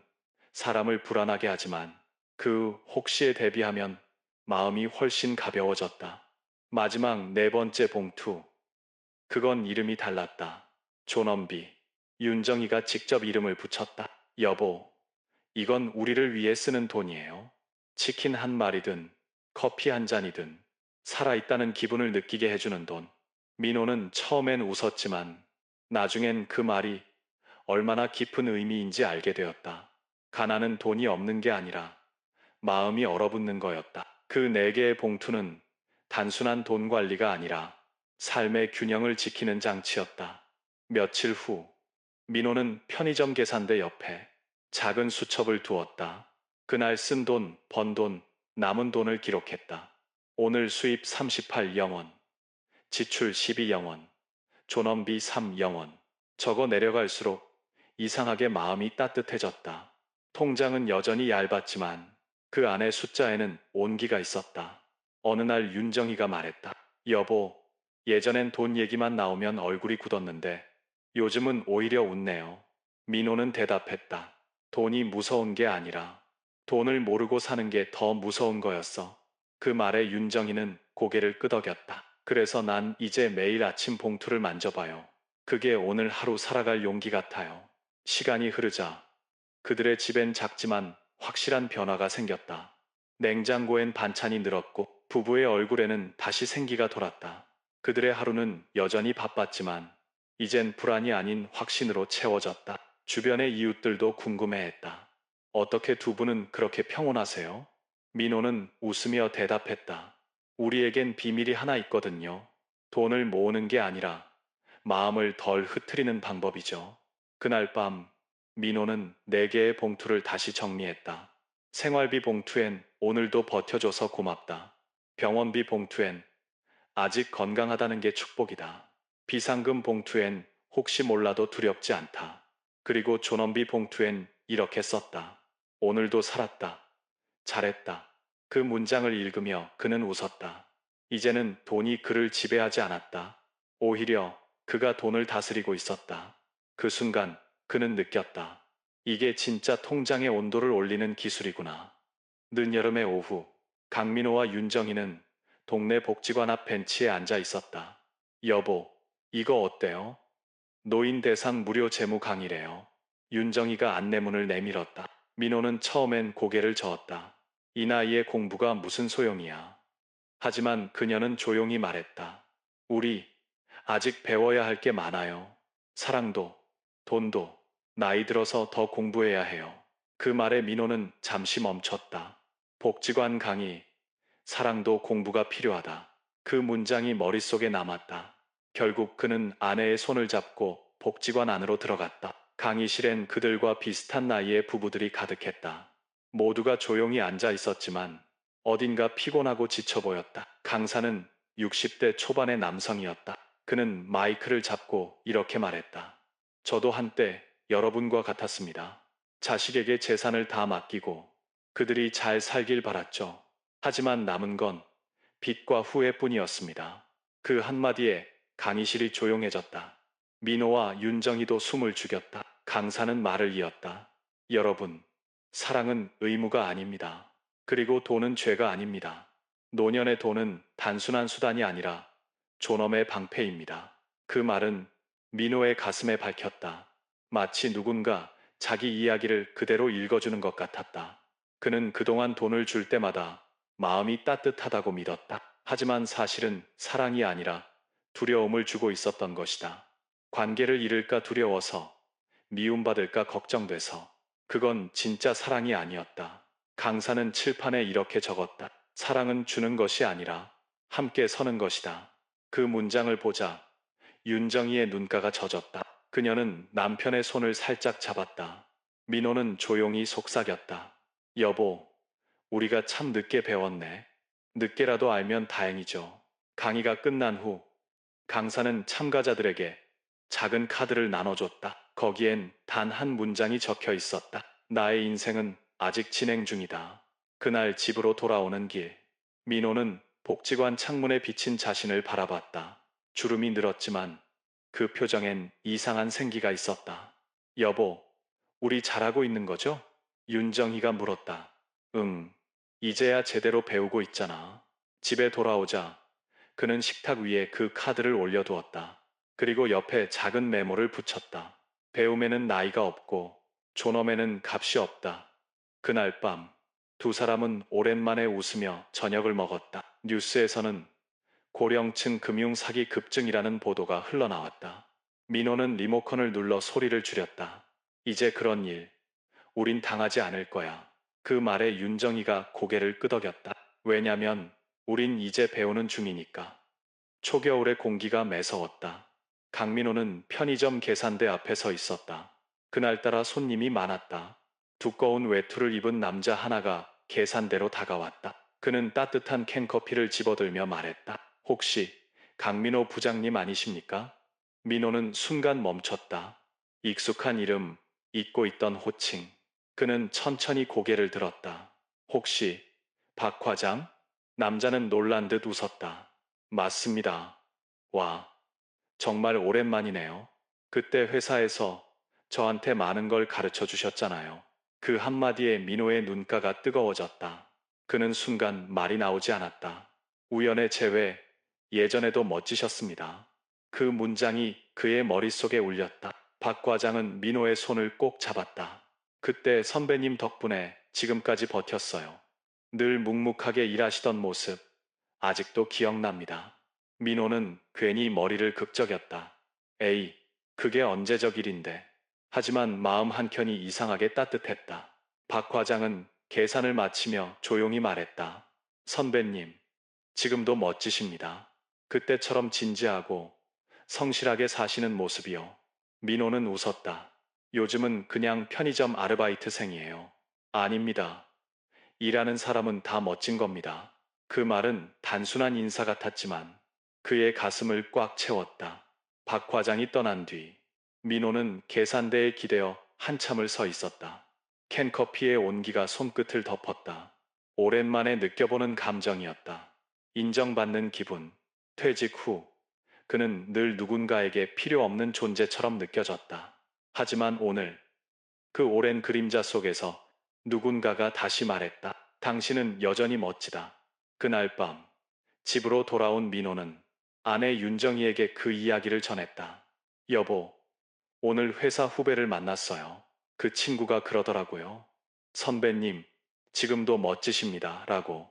사람을 불안하게 하지만 그 혹시에 대비하면 마음이 훨씬 가벼워졌다. 마지막 네 번째 봉투. 그건 이름이 달랐다. 존엄비. 윤정이가 직접 이름을 붙였다. 여보, 이건 우리를 위해 쓰는 돈이에요. 치킨 한 마리든 커피 한 잔이든 살아있다는 기분을 느끼게 해주는 돈. 민호는 처음엔 웃었지만 나중엔 그 말이 얼마나 깊은 의미인지 알게 되었다. 가난은 돈이 없는 게 아니라 마음이 얼어붙는 거였다. 그 네 개의 봉투는 단순한 돈 관리가 아니라 삶의 균형을 지키는 장치였다. 며칠 후, 민호는 편의점 계산대 옆에 작은 수첩을 두었다. 그날 쓴 돈, 번 돈, 남은 돈을 기록했다. 오늘 수입 38영원, 지출 12영원, 존엄비 3영원. 적어 내려갈수록 이상하게 마음이 따뜻해졌다. 통장은 여전히 얇았지만 그 안에 숫자에는 온기가 있었다. 어느 날 윤정이가 말했다. 여보, 예전엔 돈 얘기만 나오면 얼굴이 굳었는데 요즘은 오히려 웃네요. 민호는 대답했다. 돈이 무서운 게 아니라 돈을 모르고 사는 게 더 무서운 거였어. 그 말에 윤정이는 고개를 끄덕였다. 그래서 난 이제 매일 아침 봉투를 만져봐요. 그게 오늘 하루 살아갈 용기 같아요. 시간이 흐르자 그들의 집엔 작지만 확실한 변화가 생겼다. 냉장고엔 반찬이 늘었고 부부의 얼굴에는 다시 생기가 돌았다. 그들의 하루는 여전히 바빴지만 이젠 불안이 아닌 확신으로 채워졌다. 주변의 이웃들도 궁금해했다. 어떻게 두 분은 그렇게 평온하세요? 민호는 웃으며 대답했다. 우리에겐 비밀이 하나 있거든요. 돈을 모으는 게 아니라 마음을 덜 흐트리는 방법이죠. 그날 밤 민호는 4개의 봉투를 다시 정리했다. 생활비 봉투엔 오늘도 버텨줘서 고맙다. 병원비 봉투엔 아직 건강하다는 게 축복이다. 비상금 봉투엔 혹시 몰라도 두렵지 않다. 그리고 존엄비 봉투엔 이렇게 썼다. 오늘도 살았다. 잘했다. 그 문장을 읽으며 그는 웃었다. 이제는 돈이 그를 지배하지 않았다. 오히려 그가 돈을 다스리고 있었다. 그 순간 그는 느꼈다. 이게 진짜 통장의 온도를 올리는 기술이구나. 늦여름의 오후, 강민호와 윤정희는 동네 복지관 앞 벤치에 앉아 있었다. 여보, 이거 어때요? 노인 대상 무료 재무 강의래요. 윤정희가 안내문을 내밀었다. 민호는 처음엔 고개를 저었다. 이 나이에 공부가 무슨 소용이야. 하지만 그녀는 조용히 말했다. 우리 아직 배워야 할 게 많아요. 사랑도, 돈도, 나이 들어서 더 공부해야 해요. 그 말에 민호는 잠시 멈췄다. 복지관 강의, 사랑도 공부가 필요하다. 그 문장이 머릿속에 남았다. 결국 그는 아내의 손을 잡고 복지관 안으로 들어갔다. 강의실엔 그들과 비슷한 나이의 부부들이 가득했다. 모두가 조용히 앉아 있었지만 어딘가 피곤하고 지쳐 보였다. 강사는 60대 초반의 남성이었다. 그는 마이크를 잡고 이렇게 말했다. 저도 한때 여러분과 같았습니다. 자식에게 재산을 다 맡기고 그들이 잘 살길 바랐죠. 하지만 남은 건 빚과 후회뿐이었습니다. 그 한마디에 강의실이 조용해졌다. 민호와 윤정희도 숨을 죽였다. 강사는 말을 이었다. 여러분, 사랑은 의무가 아닙니다. 그리고 돈은 죄가 아닙니다. 노년의 돈은 단순한 수단이 아니라 존엄의 방패입니다. 그 말은 민호의 가슴에 밝혔다. 마치 누군가 자기 이야기를 그대로 읽어주는 것 같았다. 그는 그동안 돈을 줄 때마다 마음이 따뜻하다고 믿었다. 하지만 사실은 사랑이 아니라 두려움을 주고 있었던 것이다. 관계를 잃을까 두려워서, 미움받을까 걱정돼서. 그건 진짜 사랑이 아니었다. 강사는 칠판에 이렇게 적었다. 사랑은 주는 것이 아니라 함께 서는 것이다. 그 문장을 보자 윤정희의 눈가가 젖었다. 그녀는 남편의 손을 살짝 잡았다. 민호는 조용히 속삭였다. 여보, 우리가 참 늦게 배웠네. 늦게라도 알면 다행이죠. 강의가 끝난 후 강사는 참가자들에게 작은 카드를 나눠줬다. 거기엔 단 한 문장이 적혀 있었다. 나의 인생은 아직 진행 중이다. 그날 집으로 돌아오는 길, 민호는 복지관 창문에 비친 자신을 바라봤다. 주름이 늘었지만 그 표정엔 이상한 생기가 있었다. 여보, 우리 잘하고 있는 거죠? 윤정희가 물었다. 응, 이제야 제대로 배우고 있잖아. 집에 돌아오자 그는 식탁 위에 그 카드를 올려두었다. 그리고 옆에 작은 메모를 붙였다. 배움에는 나이가 없고 존엄에는 값이 없다. 그날 밤 두 사람은 오랜만에 웃으며 저녁을 먹었다. 뉴스에서는 고령층 금융 사기 급증이라는 보도가 흘러나왔다. 민호는 리모컨을 눌러 소리를 줄였다. 이제 그런 일, 우린 당하지 않을 거야. 그 말에 윤정이가 고개를 끄덕였다. 왜냐면 우린 이제 배우는 중이니까. 초겨울의 공기가 매서웠다. 강민호는 편의점 계산대 앞에 서 있었다. 그날따라 손님이 많았다. 두꺼운 외투를 입은 남자 하나가 계산대로 다가왔다. 그는 따뜻한 캔커피를 집어들며 말했다. 혹시 강민호 부장님 아니십니까? 민호는 순간 멈췄다. 익숙한 이름, 잊고 있던 호칭. 그는 천천히 고개를 들었다. 혹시 박 과장? 남자는 놀란 듯 웃었다. 맞습니다. 와, 정말 오랜만이네요. 그때 회사에서 저한테 많은 걸 가르쳐 주셨잖아요. 그 한마디에 민호의 눈가가 뜨거워졌다. 그는 순간 말이 나오지 않았다. 우연의 재회, 예전에도 멋지셨습니다. 그 문장이 그의 머릿속에 울렸다. 박 과장은 민호의 손을 꼭 잡았다. 그때 선배님 덕분에 지금까지 버텼어요. 늘 묵묵하게 일하시던 모습, 아직도 기억납니다. 민호는 괜히 머리를 극적였다. 에이, 그게 언제적 일인데. 하지만 마음 한켠이 이상하게 따뜻했다. 박 과장은 계산을 마치며 조용히 말했다. 선배님, 지금도 멋지십니다. 그때처럼 진지하고 성실하게 사시는 모습이요. 민호는 웃었다. 요즘은 그냥 편의점 아르바이트생이에요. 아닙니다. 일하는 사람은 다 멋진 겁니다. 그 말은 단순한 인사 같았지만 그의 가슴을 꽉 채웠다. 박 과장이 떠난 뒤 민호는 계산대에 기대어 한참을 서 있었다. 캔커피의 온기가 손끝을 덮었다. 오랜만에 느껴보는 감정이었다. 인정받는 기분. 퇴직 후 그는 늘 누군가에게 필요 없는 존재처럼 느껴졌다. 하지만 오늘 그 오랜 그림자 속에서 누군가가 다시 말했다. 당신은 여전히 멋지다. 그날 밤 집으로 돌아온 민호는 아내 윤정희에게 그 이야기를 전했다. 여보, 오늘 회사 후배를 만났어요. 그 친구가 그러더라고요. 선배님, 지금도 멋지십니다. 라고.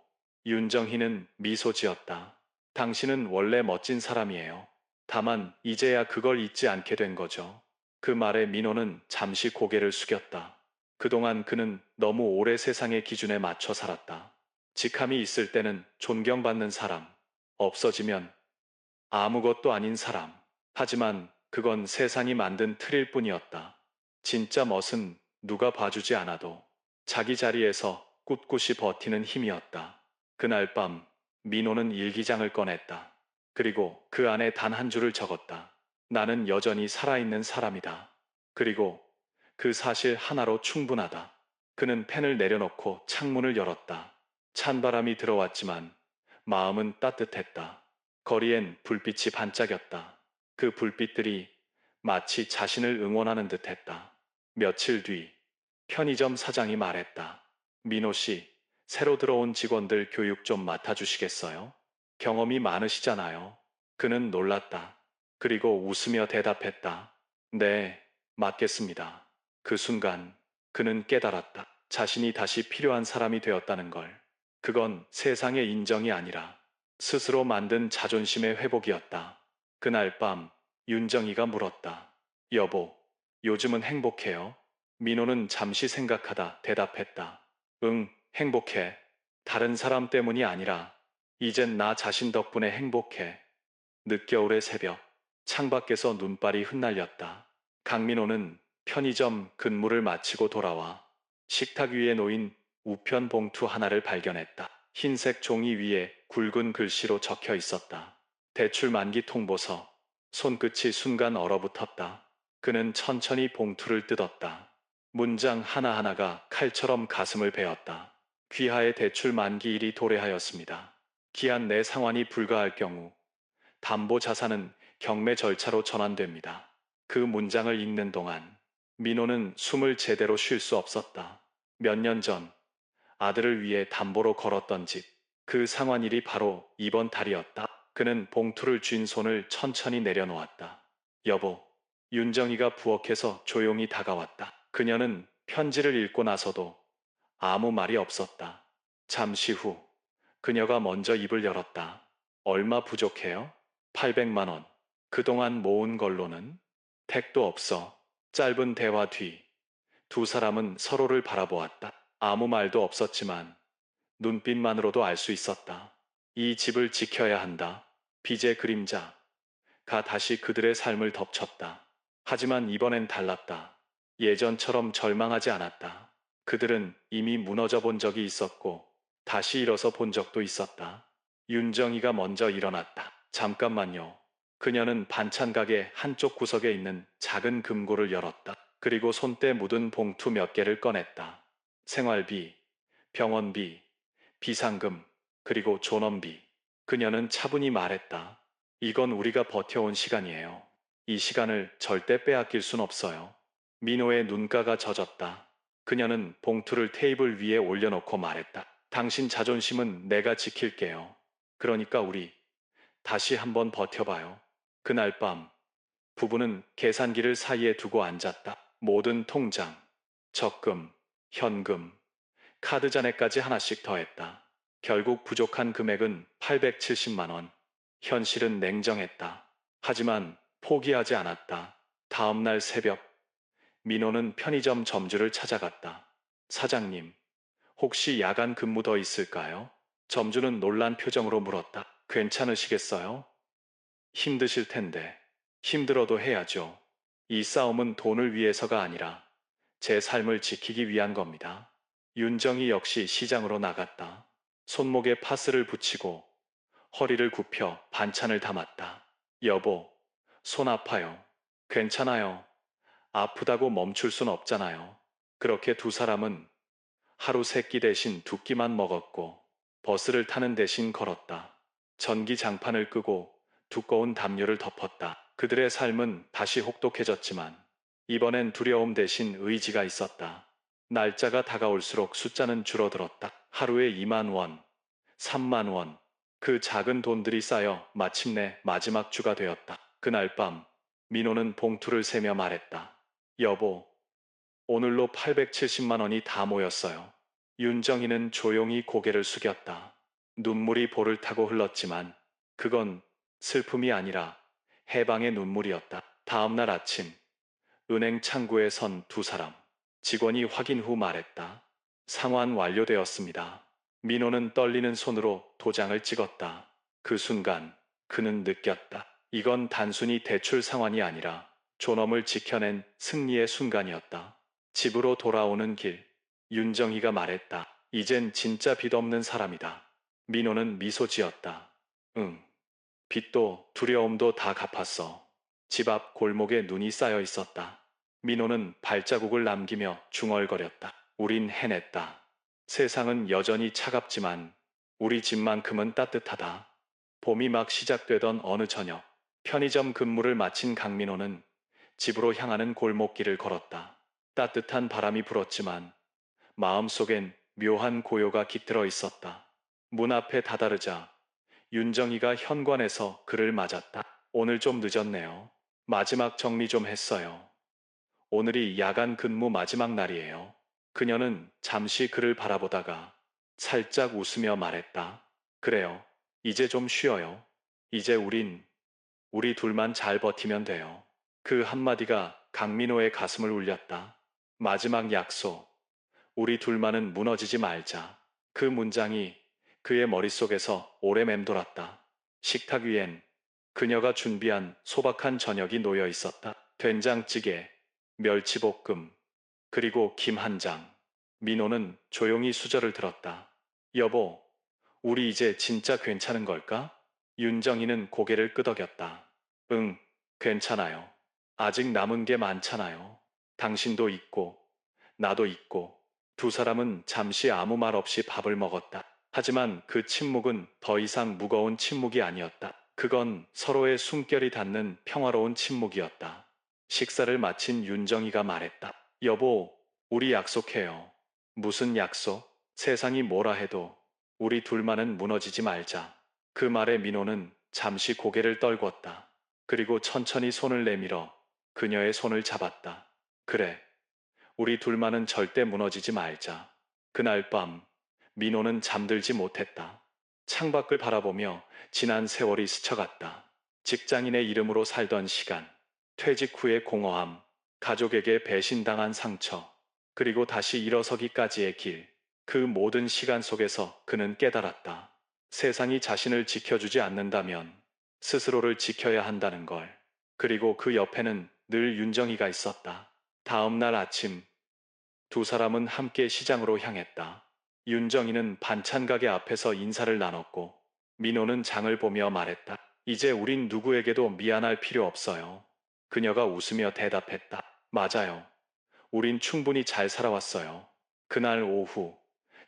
윤정희는 미소 지었다. 당신은 원래 멋진 사람이에요. 다만 이제야 그걸 잊지 않게 된 거죠. 그 말에 민호는 잠시 고개를 숙였다. 그동안 그는 너무 오래 세상의 기준에 맞춰 살았다. 직함이 있을 때는 존경받는 사람, 없어지면 아무것도 아닌 사람. 하지만 그건 세상이 만든 틀일 뿐이었다. 진짜 멋은 누가 봐주지 않아도 자기 자리에서 꿋꿋이 버티는 힘이었다. 그날 밤 민호는 일기장을 꺼냈다. 그리고 그 안에 단 한 줄을 적었다. 나는 여전히 살아있는 사람이다. 그리고 그 사실 하나로 충분하다. 그는 펜을 내려놓고 창문을 열었다. 찬바람이 들어왔지만 마음은 따뜻했다. 거리엔 불빛이 반짝였다. 그 불빛들이 마치 자신을 응원하는 듯했다. 며칠 뒤 편의점 사장이 말했다. 민호 씨, 새로 들어온 직원들 교육 좀 맡아주시겠어요? 경험이 많으시잖아요. 그는 놀랐다. 그리고 웃으며 대답했다. 네, 맡겠습니다. 그 순간 그는 깨달았다. 자신이 다시 필요한 사람이 되었다는 걸. 그건 세상의 인정이 아니라 스스로 만든 자존심의 회복이었다. 그날 밤 윤정이가 물었다. 여보, 요즘은 행복해요? 민호는 잠시 생각하다 대답했다. 응, 행복해. 다른 사람 때문이 아니라 이젠 나 자신 덕분에 행복해. 늦겨울의 새벽, 창밖에서 눈발이 흩날렸다. 강민호는 편의점 근무를 마치고 돌아와 식탁 위에 놓인 우편 봉투 하나를 발견했다. 흰색 종이 위에 굵은 글씨로 적혀 있었다. 대출 만기 통보서. 손끝이 순간 얼어붙었다. 그는 천천히 봉투를 뜯었다. 문장 하나하나가 칼처럼 가슴을 베었다. 귀하의 대출 만기일이 도래하였습니다. 기한 내 상환이 불가할 경우 담보 자산은 경매 절차로 전환됩니다. 그 문장을 읽는 동안 민호는 숨을 제대로 쉴 수 없었다. 몇 년 전 아들을 위해 담보로 걸었던 집. 그 상환일이 바로 이번 달이었다. 그는 봉투를 쥔 손을 천천히 내려놓았다. 여보, 윤정이가 부엌에서 조용히 다가왔다. 그녀는 편지를 읽고 나서도 아무 말이 없었다. 잠시 후 그녀가 먼저 입을 열었다. 얼마 부족해요? 800만 원. 그동안 모은 걸로는 택도 없어. 짧은 대화 뒤 두 사람은 서로를 바라보았다. 아무 말도 없었지만 눈빛만으로도 알 수 있었다. 이 집을 지켜야 한다. 빚의 그림자가 다시 그들의 삶을 덮쳤다. 하지만 이번엔 달랐다. 예전처럼 절망하지 않았다. 그들은 이미 무너져 본 적이 있었고 다시 일어서 본 적도 있었다. 윤정이가 먼저 일어났다. 잠깐만요. 그녀는 반찬 가게 한쪽 구석에 있는 작은 금고를 열었다. 그리고 손때 묻은 봉투 몇 개를 꺼냈다. 생활비, 병원비, 비상금, 그리고 존엄비. 그녀는 차분히 말했다. 이건 우리가 버텨온 시간이에요. 이 시간을 절대 빼앗길 순 없어요. 민호의 눈가가 젖었다. 그녀는 봉투를 테이블 위에 올려놓고 말했다. 당신 자존심은 내가 지킬게요. 그러니까 우리 다시 한번 버텨봐요. 그날 밤 부부는 계산기를 사이에 두고 앉았다. 모든 통장, 적금, 현금, 카드 잔액까지 하나씩 더했다. 결국 부족한 금액은 870만 원. 현실은 냉정했다. 하지만 포기하지 않았다. 다음 날 새벽, 민호는 편의점 점주를 찾아갔다. 사장님, 혹시 야간 근무 더 있을까요? 점주는 놀란 표정으로 물었다. 괜찮으시겠어요? 힘드실 텐데. 힘들어도 해야죠. 이 싸움은 돈을 위해서가 아니라 제 삶을 지키기 위한 겁니다. 윤정이 역시 시장으로 나갔다. 손목에 파스를 붙이고 허리를 굽혀 반찬을 담았다. 여보, 손 아파요. 괜찮아요. 아프다고 멈출 순 없잖아요. 그렇게 두 사람은 하루 세끼 대신 두 끼만 먹었고 버스를 타는 대신 걸었다. 전기 장판을 끄고 두꺼운 담요를 덮었다. 그들의 삶은 다시 혹독해졌지만 이번엔 두려움 대신 의지가 있었다. 날짜가 다가올수록 숫자는 줄어들었다. 하루에 2만 원, 3만 원. 그 작은 돈들이 쌓여 마침내 마지막 주가 되었다. 그날 밤 민호는 봉투를 세며 말했다. 여보, 오늘로 870만 원이 다 모였어요. 윤정이는 조용히 고개를 숙였다. 눈물이 볼을 타고 흘렀지만 그건 슬픔이 아니라 해방의 눈물이었다. 다음 날 아침 은행 창구에 선 두 사람. 직원이 확인 후 말했다. 상환 완료되었습니다. 민호는 떨리는 손으로 도장을 찍었다. 그 순간 그는 느꼈다. 이건 단순히 대출 상환이 아니라 존엄을 지켜낸 승리의 순간이었다. 집으로 돌아오는 길, 윤정희가 말했다. 이젠 진짜 빚 없는 사람이다. 민호는 미소 지었다. 응. 빚도 두려움도 다 갚았어. 집 앞 골목에 눈이 쌓여 있었다. 민호는 발자국을 남기며 중얼거렸다. 우린 해냈다. 세상은 여전히 차갑지만 우리 집만큼은 따뜻하다. 봄이 막 시작되던 어느 저녁, 편의점 근무를 마친 강민호는 집으로 향하는 골목길을 걸었다. 따뜻한 바람이 불었지만 마음속엔 묘한 고요가 깃들어 있었다. 문 앞에 다다르자 윤정이가 현관에서 그를 맞았다. 오늘 좀 늦었네요. 마지막 정리 좀 했어요. 오늘이 야간 근무 마지막 날이에요. 그녀는 잠시 그를 바라보다가 살짝 웃으며 말했다. 그래요. 이제 좀 쉬어요. 이제 우리 둘만 잘 버티면 돼요. 그 한마디가 강민호의 가슴을 울렸다. 마지막 약속. 우리 둘만은 무너지지 말자. 그 문장이 그의 머릿속에서 오래 맴돌았다. 식탁 위엔 그녀가 준비한 소박한 저녁이 놓여 있었다. 된장찌개, 멸치볶음, 그리고 김 한 장. 민호는 조용히 수저를 들었다. 여보, 우리 이제 진짜 괜찮은 걸까? 윤정이는 고개를 끄덕였다. 응, 괜찮아요. 아직 남은 게 많잖아요. 당신도 있고, 나도 있고. 두 사람은 잠시 아무 말 없이 밥을 먹었다. 하지만 그 침묵은 더 이상 무거운 침묵이 아니었다. 그건 서로의 숨결이 닿는 평화로운 침묵이었다. 식사를 마친 윤정이가 말했다. 여보, 우리 약속해요. 무슨 약속? 세상이 뭐라 해도 우리 둘만은 무너지지 말자. 그 말에 민호는 잠시 고개를 떨궜다. 그리고 천천히 손을 내밀어 그녀의 손을 잡았다. 그래, 우리 둘만은 절대 무너지지 말자. 그날 밤, 민호는 잠들지 못했다. 창밖을 바라보며 지난 세월이 스쳐갔다. 직장인의 이름으로 살던 시간, 퇴직 후의 공허함, 가족에게 배신당한 상처, 그리고 다시 일어서기까지의 길. 그 모든 시간 속에서 그는 깨달았다. 세상이 자신을 지켜주지 않는다면 스스로를 지켜야 한다는 걸. 그리고 그 옆에는 늘 윤정이가 있었다. 다음 날 아침, 두 사람은 함께 시장으로 향했다. 윤정이는 반찬 가게 앞에서 인사를 나눴고 민호는 장을 보며 말했다. 이제 우린 누구에게도 미안할 필요 없어요. 그녀가 웃으며 대답했다. 맞아요. 우린 충분히 잘 살아왔어요. 그날 오후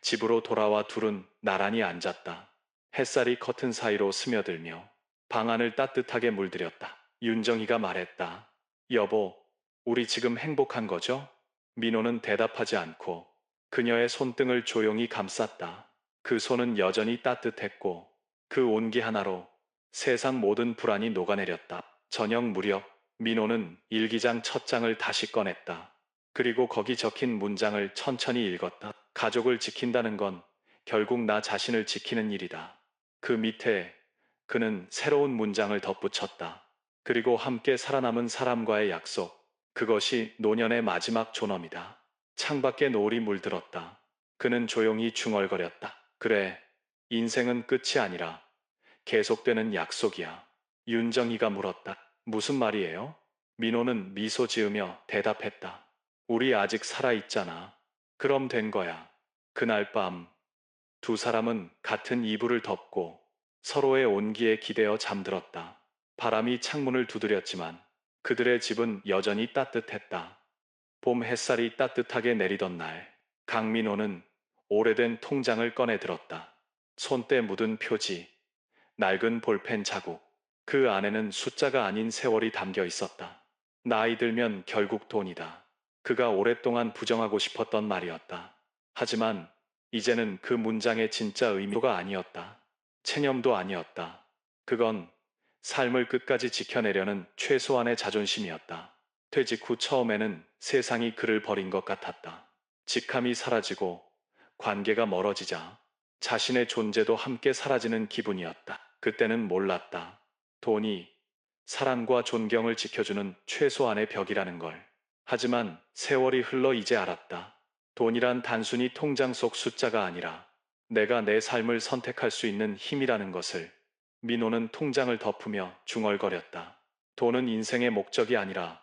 집으로 돌아와 둘은 나란히 앉았다. 햇살이 커튼 사이로 스며들며 방 안을 따뜻하게 물들였다. 윤정이가 말했다. 여보, 우리 지금 행복한 거죠? 민호는 대답하지 않고 그녀의 손등을 조용히 감쌌다. 그 손은 여전히 따뜻했고 그 온기 하나로 세상 모든 불안이 녹아내렸다. 저녁 무렵 민호는 일기장 첫 장을 다시 꺼냈다. 그리고 거기 적힌 문장을 천천히 읽었다. 가족을 지킨다는 건 결국 나 자신을 지키는 일이다. 그 밑에 그는 새로운 문장을 덧붙였다. 그리고 함께 살아남은 사람과의 약속. 그것이 노년의 마지막 존엄이다. 창밖에 노을이 물들었다. 그는 조용히 중얼거렸다. 그래, 인생은 끝이 아니라 계속되는 약속이야. 윤정이가 물었다. 무슨 말이에요? 민호는 미소 지으며 대답했다. 우리 아직 살아있잖아. 그럼 된 거야. 그날 밤 두 사람은 같은 이불을 덮고 서로의 온기에 기대어 잠들었다. 바람이 창문을 두드렸지만 그들의 집은 여전히 따뜻했다. 봄 햇살이 따뜻하게 내리던 날, 강민호는 오래된 통장을 꺼내 들었다. 손때 묻은 표지, 낡은 볼펜 자국, 그 안에는 숫자가 아닌 세월이 담겨 있었다. 나이 들면 결국 돈이다. 그가 오랫동안 부정하고 싶었던 말이었다. 하지만 이제는 그 문장의 진짜 의미가 아니었다. 체념도 아니었다. 그건 삶을 끝까지 지켜내려는 최소한의 자존심이었다. 퇴직 후 처음에는 세상이 그를 버린 것 같았다. 직함이 사라지고 관계가 멀어지자 자신의 존재도 함께 사라지는 기분이었다. 그때는 몰랐다. 돈이 사랑과 존경을 지켜주는 최소한의 벽이라는 걸. 하지만 세월이 흘러 이제 알았다. 돈이란 단순히 통장 속 숫자가 아니라 내가 내 삶을 선택할 수 있는 힘이라는 것을. 민호는 통장을 덮으며 중얼거렸다. 돈은 인생의 목적이 아니라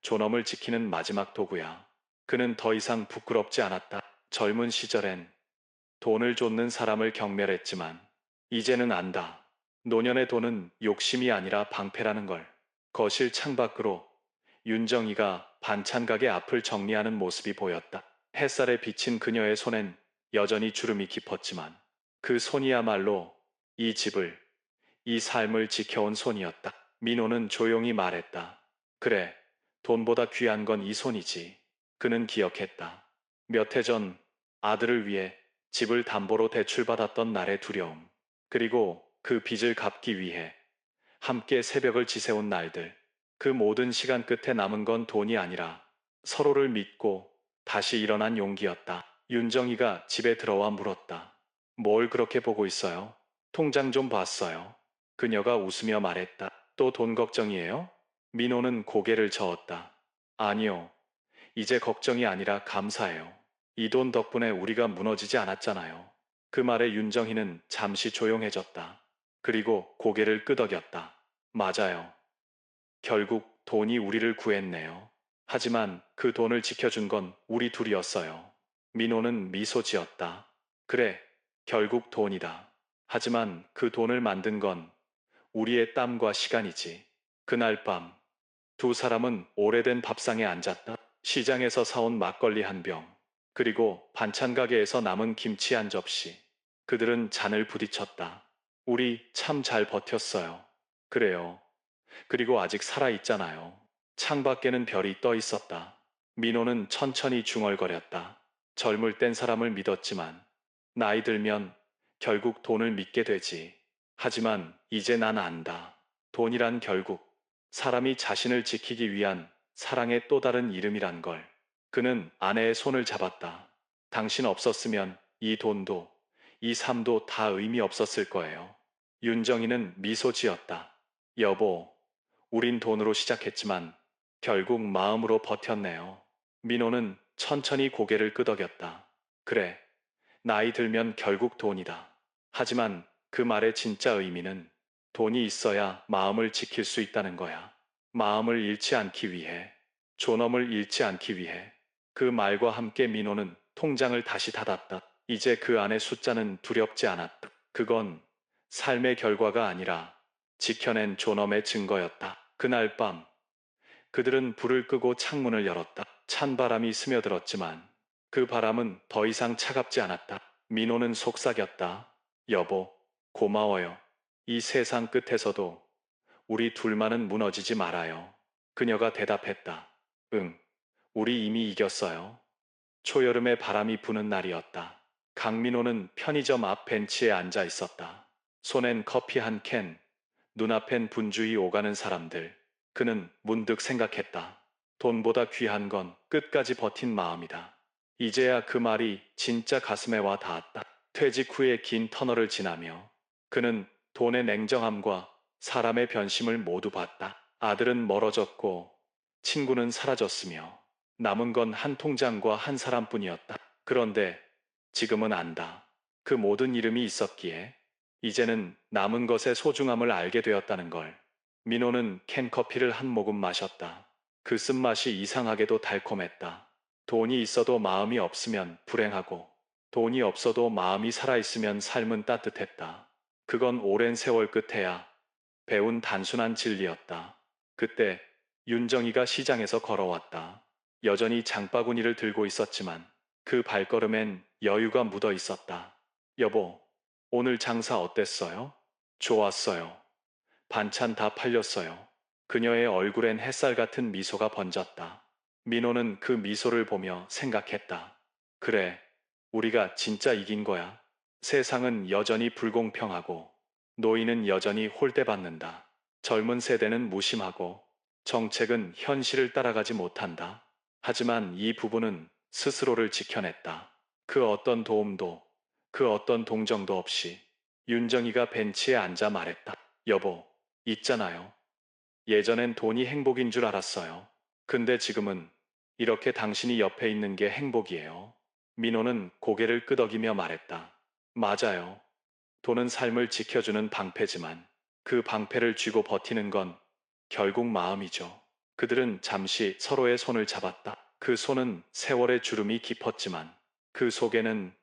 존엄을 지키는 마지막 도구야. 그는 더 이상 부끄럽지 않았다. 젊은 시절엔 돈을 쫓는 사람을 경멸했지만 이제는 안다. 노년의 돈은 욕심이 아니라 방패라는 걸. 거실 창밖으로 윤정이가 반찬 가게 앞을 정리하는 모습이 보였다. 햇살에 비친 그녀의 손엔 여전히 주름이 깊었지만 그 손이야말로 이 집을, 이 삶을 지켜온 손이었다. 민호는 조용히 말했다. 그래, 돈보다 귀한 건 이 손이지. 그는 기억했다. 몇 해 전 아들을 위해 집을 담보로 대출받았던 날의 두려움. 그리고 그 빚을 갚기 위해 함께 새벽을 지새운 날들. 그 모든 시간 끝에 남은 건 돈이 아니라 서로를 믿고 다시 일어난 용기였다. 윤정이가 집에 들어와 물었다. 뭘 그렇게 보고 있어요? 통장 좀 봤어요. 그녀가 웃으며 말했다. 또 돈 걱정이에요? 민호는 고개를 저었다. 아니요. 이제 걱정이 아니라 감사해요. 이 돈 덕분에 우리가 무너지지 않았잖아요. 그 말에 윤정희는 잠시 조용해졌다. 그리고 고개를 끄덕였다. 맞아요. 결국 돈이 우리를 구했네요. 하지만 그 돈을 지켜준 건 우리 둘이었어요. 민호는 미소 지었다. 그래, 결국 돈이다. 하지만 그 돈을 만든 건 우리의 땀과 시간이지. 그날 밤, 두 사람은 오래된 밥상에 앉았다. 시장에서 사온 막걸리 한 병, 그리고 반찬 가게에서 남은 김치 한 접시. 그들은 잔을 부딪혔다. 우리 참 잘 버텼어요. 그래요. 그리고 아직 살아있잖아요. 창밖에는 별이 떠 있었다. 민호는 천천히 중얼거렸다. 젊을 땐 사람을 믿었지만 나이 들면 결국 돈을 믿게 되지. 하지만 이제 난 안다. 돈이란 결국 사람이 자신을 지키기 위한 사랑의 또 다른 이름이란 걸. 그는 아내의 손을 잡았다. 당신 없었으면 이 돈도 이 삶도 다 의미 없었을 거예요. 윤정이는 미소 지었다. 여보, 우린 돈으로 시작했지만 결국 마음으로 버텼네요. 민호는 천천히 고개를 끄덕였다. 그래, 나이 들면 결국 돈이다. 하지만 그 말의 진짜 의미는 돈이 있어야 마음을 지킬 수 있다는 거야. 마음을 잃지 않기 위해, 존엄을 잃지 않기 위해. 그 말과 함께 민호는 통장을 다시 닫았다. 이제 그 안의 숫자는 두렵지 않았다. 그건 삶의 결과가 아니라 지켜낸 존엄의 증거였다. 그날 밤, 그들은 불을 끄고 창문을 열었다. 찬바람이 스며들었지만 그 바람은 더 이상 차갑지 않았다. 민호는 속삭였다. 여보, 고마워요. 이 세상 끝에서도 우리 둘만은 무너지지 말아요. 그녀가 대답했다. 응, 우리 이미 이겼어요. 초여름에 바람이 부는 날이었다. 강민호는 편의점 앞 벤치에 앉아 있었다. 손엔 커피 한 캔, 눈앞엔 분주히 오가는 사람들. 그는 문득 생각했다. 돈보다 귀한 건 끝까지 버틴 마음이다. 이제야 그 말이 진짜 가슴에 와 닿았다. 퇴직 후에 긴 터널을 지나며 그는 돈의 냉정함과 사람의 변심을 모두 봤다. 아들은 멀어졌고 친구는 사라졌으며 남은 건 한 통장과 한 사람뿐이었다. 그런데 지금은 안다. 그 모든 이름이 있었기에 이제는 남은 것의 소중함을 알게 되었다는 걸. 민호는 캔커피를 한 모금 마셨다. 그 쓴맛이 이상하게도 달콤했다. 돈이 있어도 마음이 없으면 불행하고 돈이 없어도 마음이 살아있으면 삶은 따뜻했다. 그건 오랜 세월 끝에야 배운 단순한 진리였다. 그때 윤정이가 시장에서 걸어왔다. 여전히 장바구니를 들고 있었지만 그 발걸음엔 여유가 묻어 있었다. 여보, 오늘 장사 어땠어요? 좋았어요. 반찬 다 팔렸어요. 그녀의 얼굴엔 햇살 같은 미소가 번졌다. 민호는 그 미소를 보며 생각했다. 그래, 우리가 진짜 이긴 거야. 세상은 여전히 불공평하고 노인은 여전히 홀대받는다. 젊은 세대는 무심하고 정책은 현실을 따라가지 못한다. 하지만 이 부부는 스스로를 지켜냈다. 그 어떤 도움도, 그 어떤 동정도 없이 윤정이가 벤치에 앉아 말했다. 여보, 있잖아요. 예전엔 돈이 행복인 줄 알았어요. 근데 지금은 이렇게 당신이 옆에 있는 게 행복이에요. 민호는 고개를 끄덕이며 말했다. 맞아요. 돈은 삶을 지켜주는 방패지만 그 방패를 쥐고 버티는 건 결국 마음이죠. 그들은 잠시 서로의 손을 잡았다. 그 손은 세월의 주름이 깊었지만 그 속에는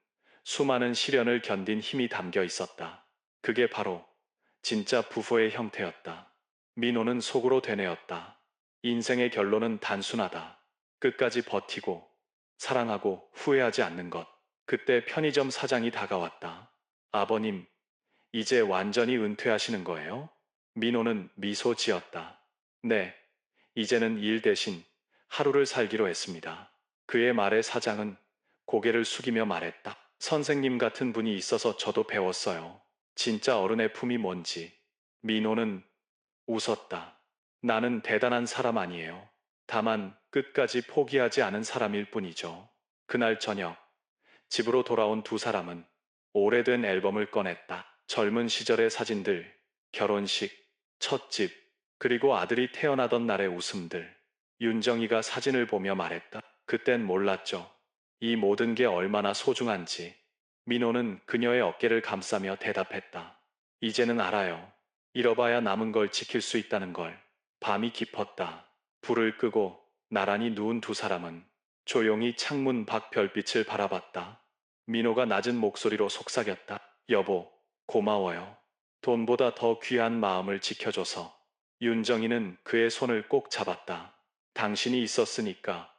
수많은 시련을 견딘 힘이 담겨 있었다. 그게 바로 진짜 부부의 형태였다. 민호는 속으로 되뇌었다. 인생의 결론은 단순하다. 끝까지 버티고 사랑하고 후회하지 않는 것. 그때 편의점 사장이 다가왔다. 아버님, 이제 완전히 은퇴하시는 거예요? 민호는 미소 지었다. 네, 이제는 일 대신 하루를 살기로 했습니다. 그의 말에 사장은 고개를 숙이며 말했다. 선생님 같은 분이 있어서 저도 배웠어요. 진짜 어른의 품이 뭔지. 민호는 웃었다. 나는 대단한 사람 아니에요. 다만 끝까지 포기하지 않은 사람일 뿐이죠. 그날 저녁, 집으로 돌아온 두 사람은 오래된 앨범을 꺼냈다. 젊은 시절의 사진들, 결혼식, 첫집, 그리고 아들이 태어나던 날의 웃음들. 윤정이가 사진을 보며 말했다. 그땐 몰랐죠. 이 모든 게 얼마나 소중한지. 민호는 그녀의 어깨를 감싸며 대답했다. 이제는 알아요. 잃어봐야 남은 걸 지킬 수 있다는 걸. 밤이 깊었다. 불을 끄고 나란히 누운 두 사람은 조용히 창문 밖 별빛을 바라봤다. 민호가 낮은 목소리로 속삭였다. 여보, 고마워요. 돈보다 더 귀한 마음을 지켜줘서. 윤정이는 그의 손을 꼭 잡았다. 당신이 있었으니까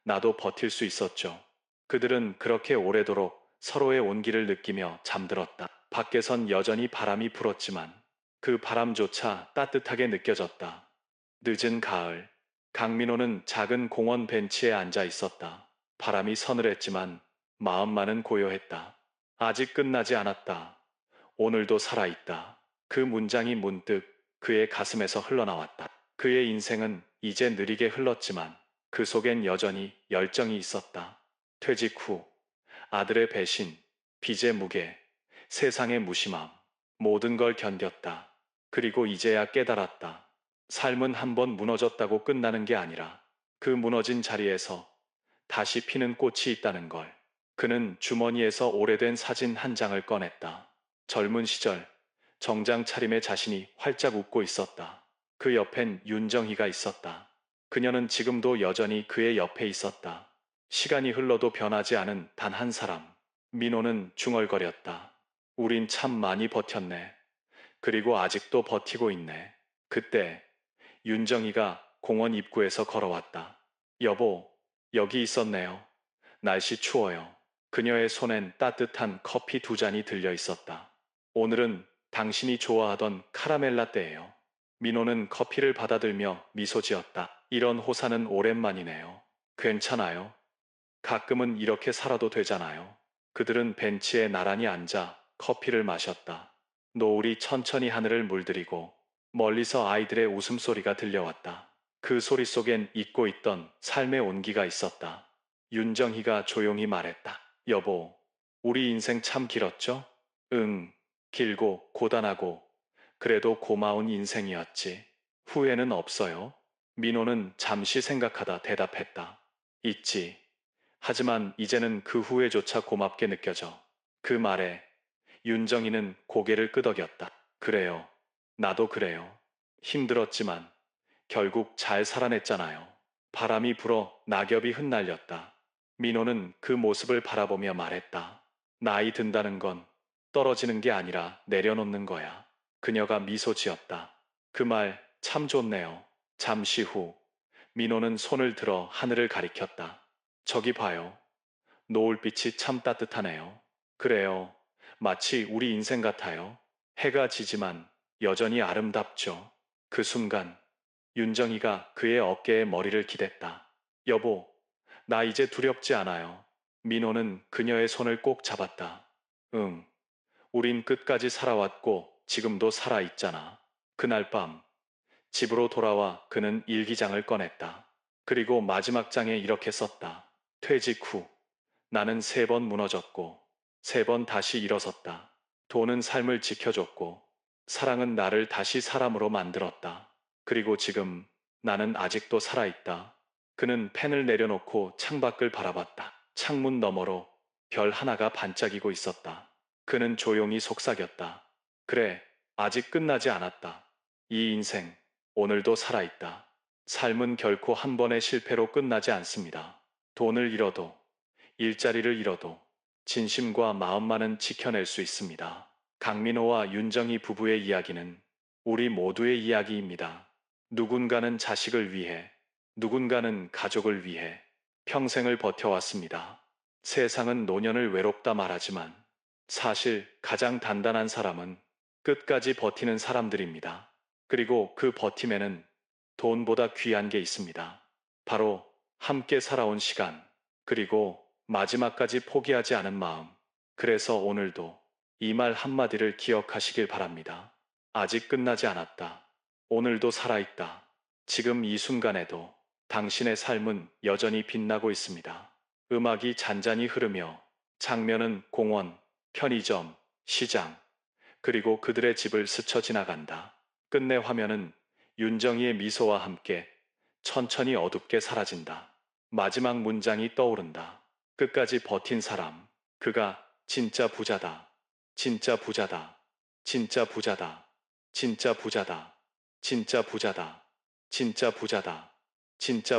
나도 버틸 수 있었죠. 그들은 그렇게 오래도록 서로의 온기를 느끼며 잠들었다. 밖에선 여전히 바람이 불었지만 그 바람조차 따뜻하게 느껴졌다. 늦은 가을, 강민호는 작은 공원 벤치에 앉아 있었다. 바람이 서늘했지만 마음만은 고요했다. 아직 끝나지 않았다. 오늘도 살아있다. 그 문장이 문득 그의 가슴에서 흘러나왔다. 그의 인생은 이제 느리게 흘렀지만 그 속엔 여전히 열정이 있었다. 퇴직 후 아들의 배신, 빚의 무게, 세상의 무심함, 모든 걸 견뎠다. 그리고 이제야 깨달았다. 삶은 한 번 무너졌다고 끝나는 게 아니라 그 무너진 자리에서 다시 피는 꽃이 있다는 걸. 그는 주머니에서 오래된 사진 한 장을 꺼냈다. 젊은 시절 정장 차림의 자신이 활짝 웃고 있었다. 그 옆엔 윤정희가 있었다. 그녀는 지금도 여전히 그의 옆에 있었다. 시간이 흘러도 변하지 않은 단 한 사람. 민호는 중얼거렸다. 우린 참 많이 버텼네. 그리고 아직도 버티고 있네. 그때 윤정이가 공원 입구에서 걸어왔다. 여보, 여기 있었네요. 날씨 추워요. 그녀의 손엔 따뜻한 커피 두 잔이 들려 있었다. 오늘은 당신이 좋아하던 카라멜라떼예요. 민호는 커피를 받아들며 미소 지었다. 이런 호사는 오랜만이네요. 괜찮아요. 가끔은 이렇게 살아도 되잖아요. 그들은 벤치에 나란히 앉아 커피를 마셨다. 노을이 천천히 하늘을 물들이고 멀리서 아이들의 웃음소리가 들려왔다. 그 소리 속엔 잊고 있던 삶의 온기가 있었다. 윤정희가 조용히 말했다. 여보, 우리 인생 참 길었죠? 응, 길고 고단하고 그래도 고마운 인생이었지. 후회는 없어요? 민호는 잠시 생각하다 대답했다. 있지. 하지만 이제는 그 후회조차 고맙게 느껴져. 그 말에 윤정이는 고개를 끄덕였다. 그래요. 나도 그래요. 힘들었지만 결국 잘 살아냈잖아요. 바람이 불어 낙엽이 흩날렸다. 민호는 그 모습을 바라보며 말했다. 나이 든다는 건 떨어지는 게 아니라 내려놓는 거야. 그녀가 미소 지었다. 그 말 참 좋네요. 잠시 후 민호는 손을 들어 하늘을 가리켰다. 저기 봐요. 노을빛이 참 따뜻하네요. 그래요. 마치 우리 인생 같아요. 해가 지지만 여전히 아름답죠. 그 순간 윤정이가 그의 어깨에 머리를 기댔다. 여보, 나 이제 두렵지 않아요. 민호는 그녀의 손을 꼭 잡았다. 응, 우린 끝까지 살아왔고 지금도 살아있잖아. 그날 밤 집으로 돌아와 그는 일기장을 꺼냈다. 그리고 마지막 장에 이렇게 썼다. 퇴직 후 나는 3번 무너졌고 3번 다시 일어섰다. 돈은 삶을 지켜줬고 사랑은 나를 다시 사람으로 만들었다. 그리고 지금 나는 아직도 살아있다. 그는 펜을 내려놓고 창밖을 바라봤다. 창문 너머로 별 하나가 반짝이고 있었다. 그는 조용히 속삭였다. 그래, 아직 끝나지 않았다. 이 인생, 오늘도 살아있다. 삶은 결코 한 번의 실패로 끝나지 않습니다. 돈을 잃어도, 일자리를 잃어도, 진심과 마음만은 지켜낼 수 있습니다. 강민호와 윤정희 부부의 이야기는 우리 모두의 이야기입니다. 누군가는 자식을 위해, 누군가는 가족을 위해 평생을 버텨왔습니다. 세상은 노년을 외롭다 말하지만 사실 가장 단단한 사람은 끝까지 버티는 사람들입니다. 그리고 그 버팀에는 돈보다 귀한 게 있습니다. 바로 함께 살아온 시간, 그리고 마지막까지 포기하지 않은 마음. 그래서 오늘도 이 말 한마디를 기억하시길 바랍니다. 아직 끝나지 않았다. 오늘도 살아있다. 지금 이 순간에도 당신의 삶은 여전히 빛나고 있습니다. 음악이 잔잔히 흐르며 장면은 공원, 편의점, 시장, 그리고 그들의 집을 스쳐 지나간다. 끝내 화면은 윤정이의 미소와 함께 천천히 어둡게 사라진다. 마지막 문장이 떠오른다. 끝까지 버틴 사람, 그가 진짜 부자다. 진짜 부자다. 진짜 부자다. 진짜 부자다. 진짜 부자다. 진짜 부자다. 진짜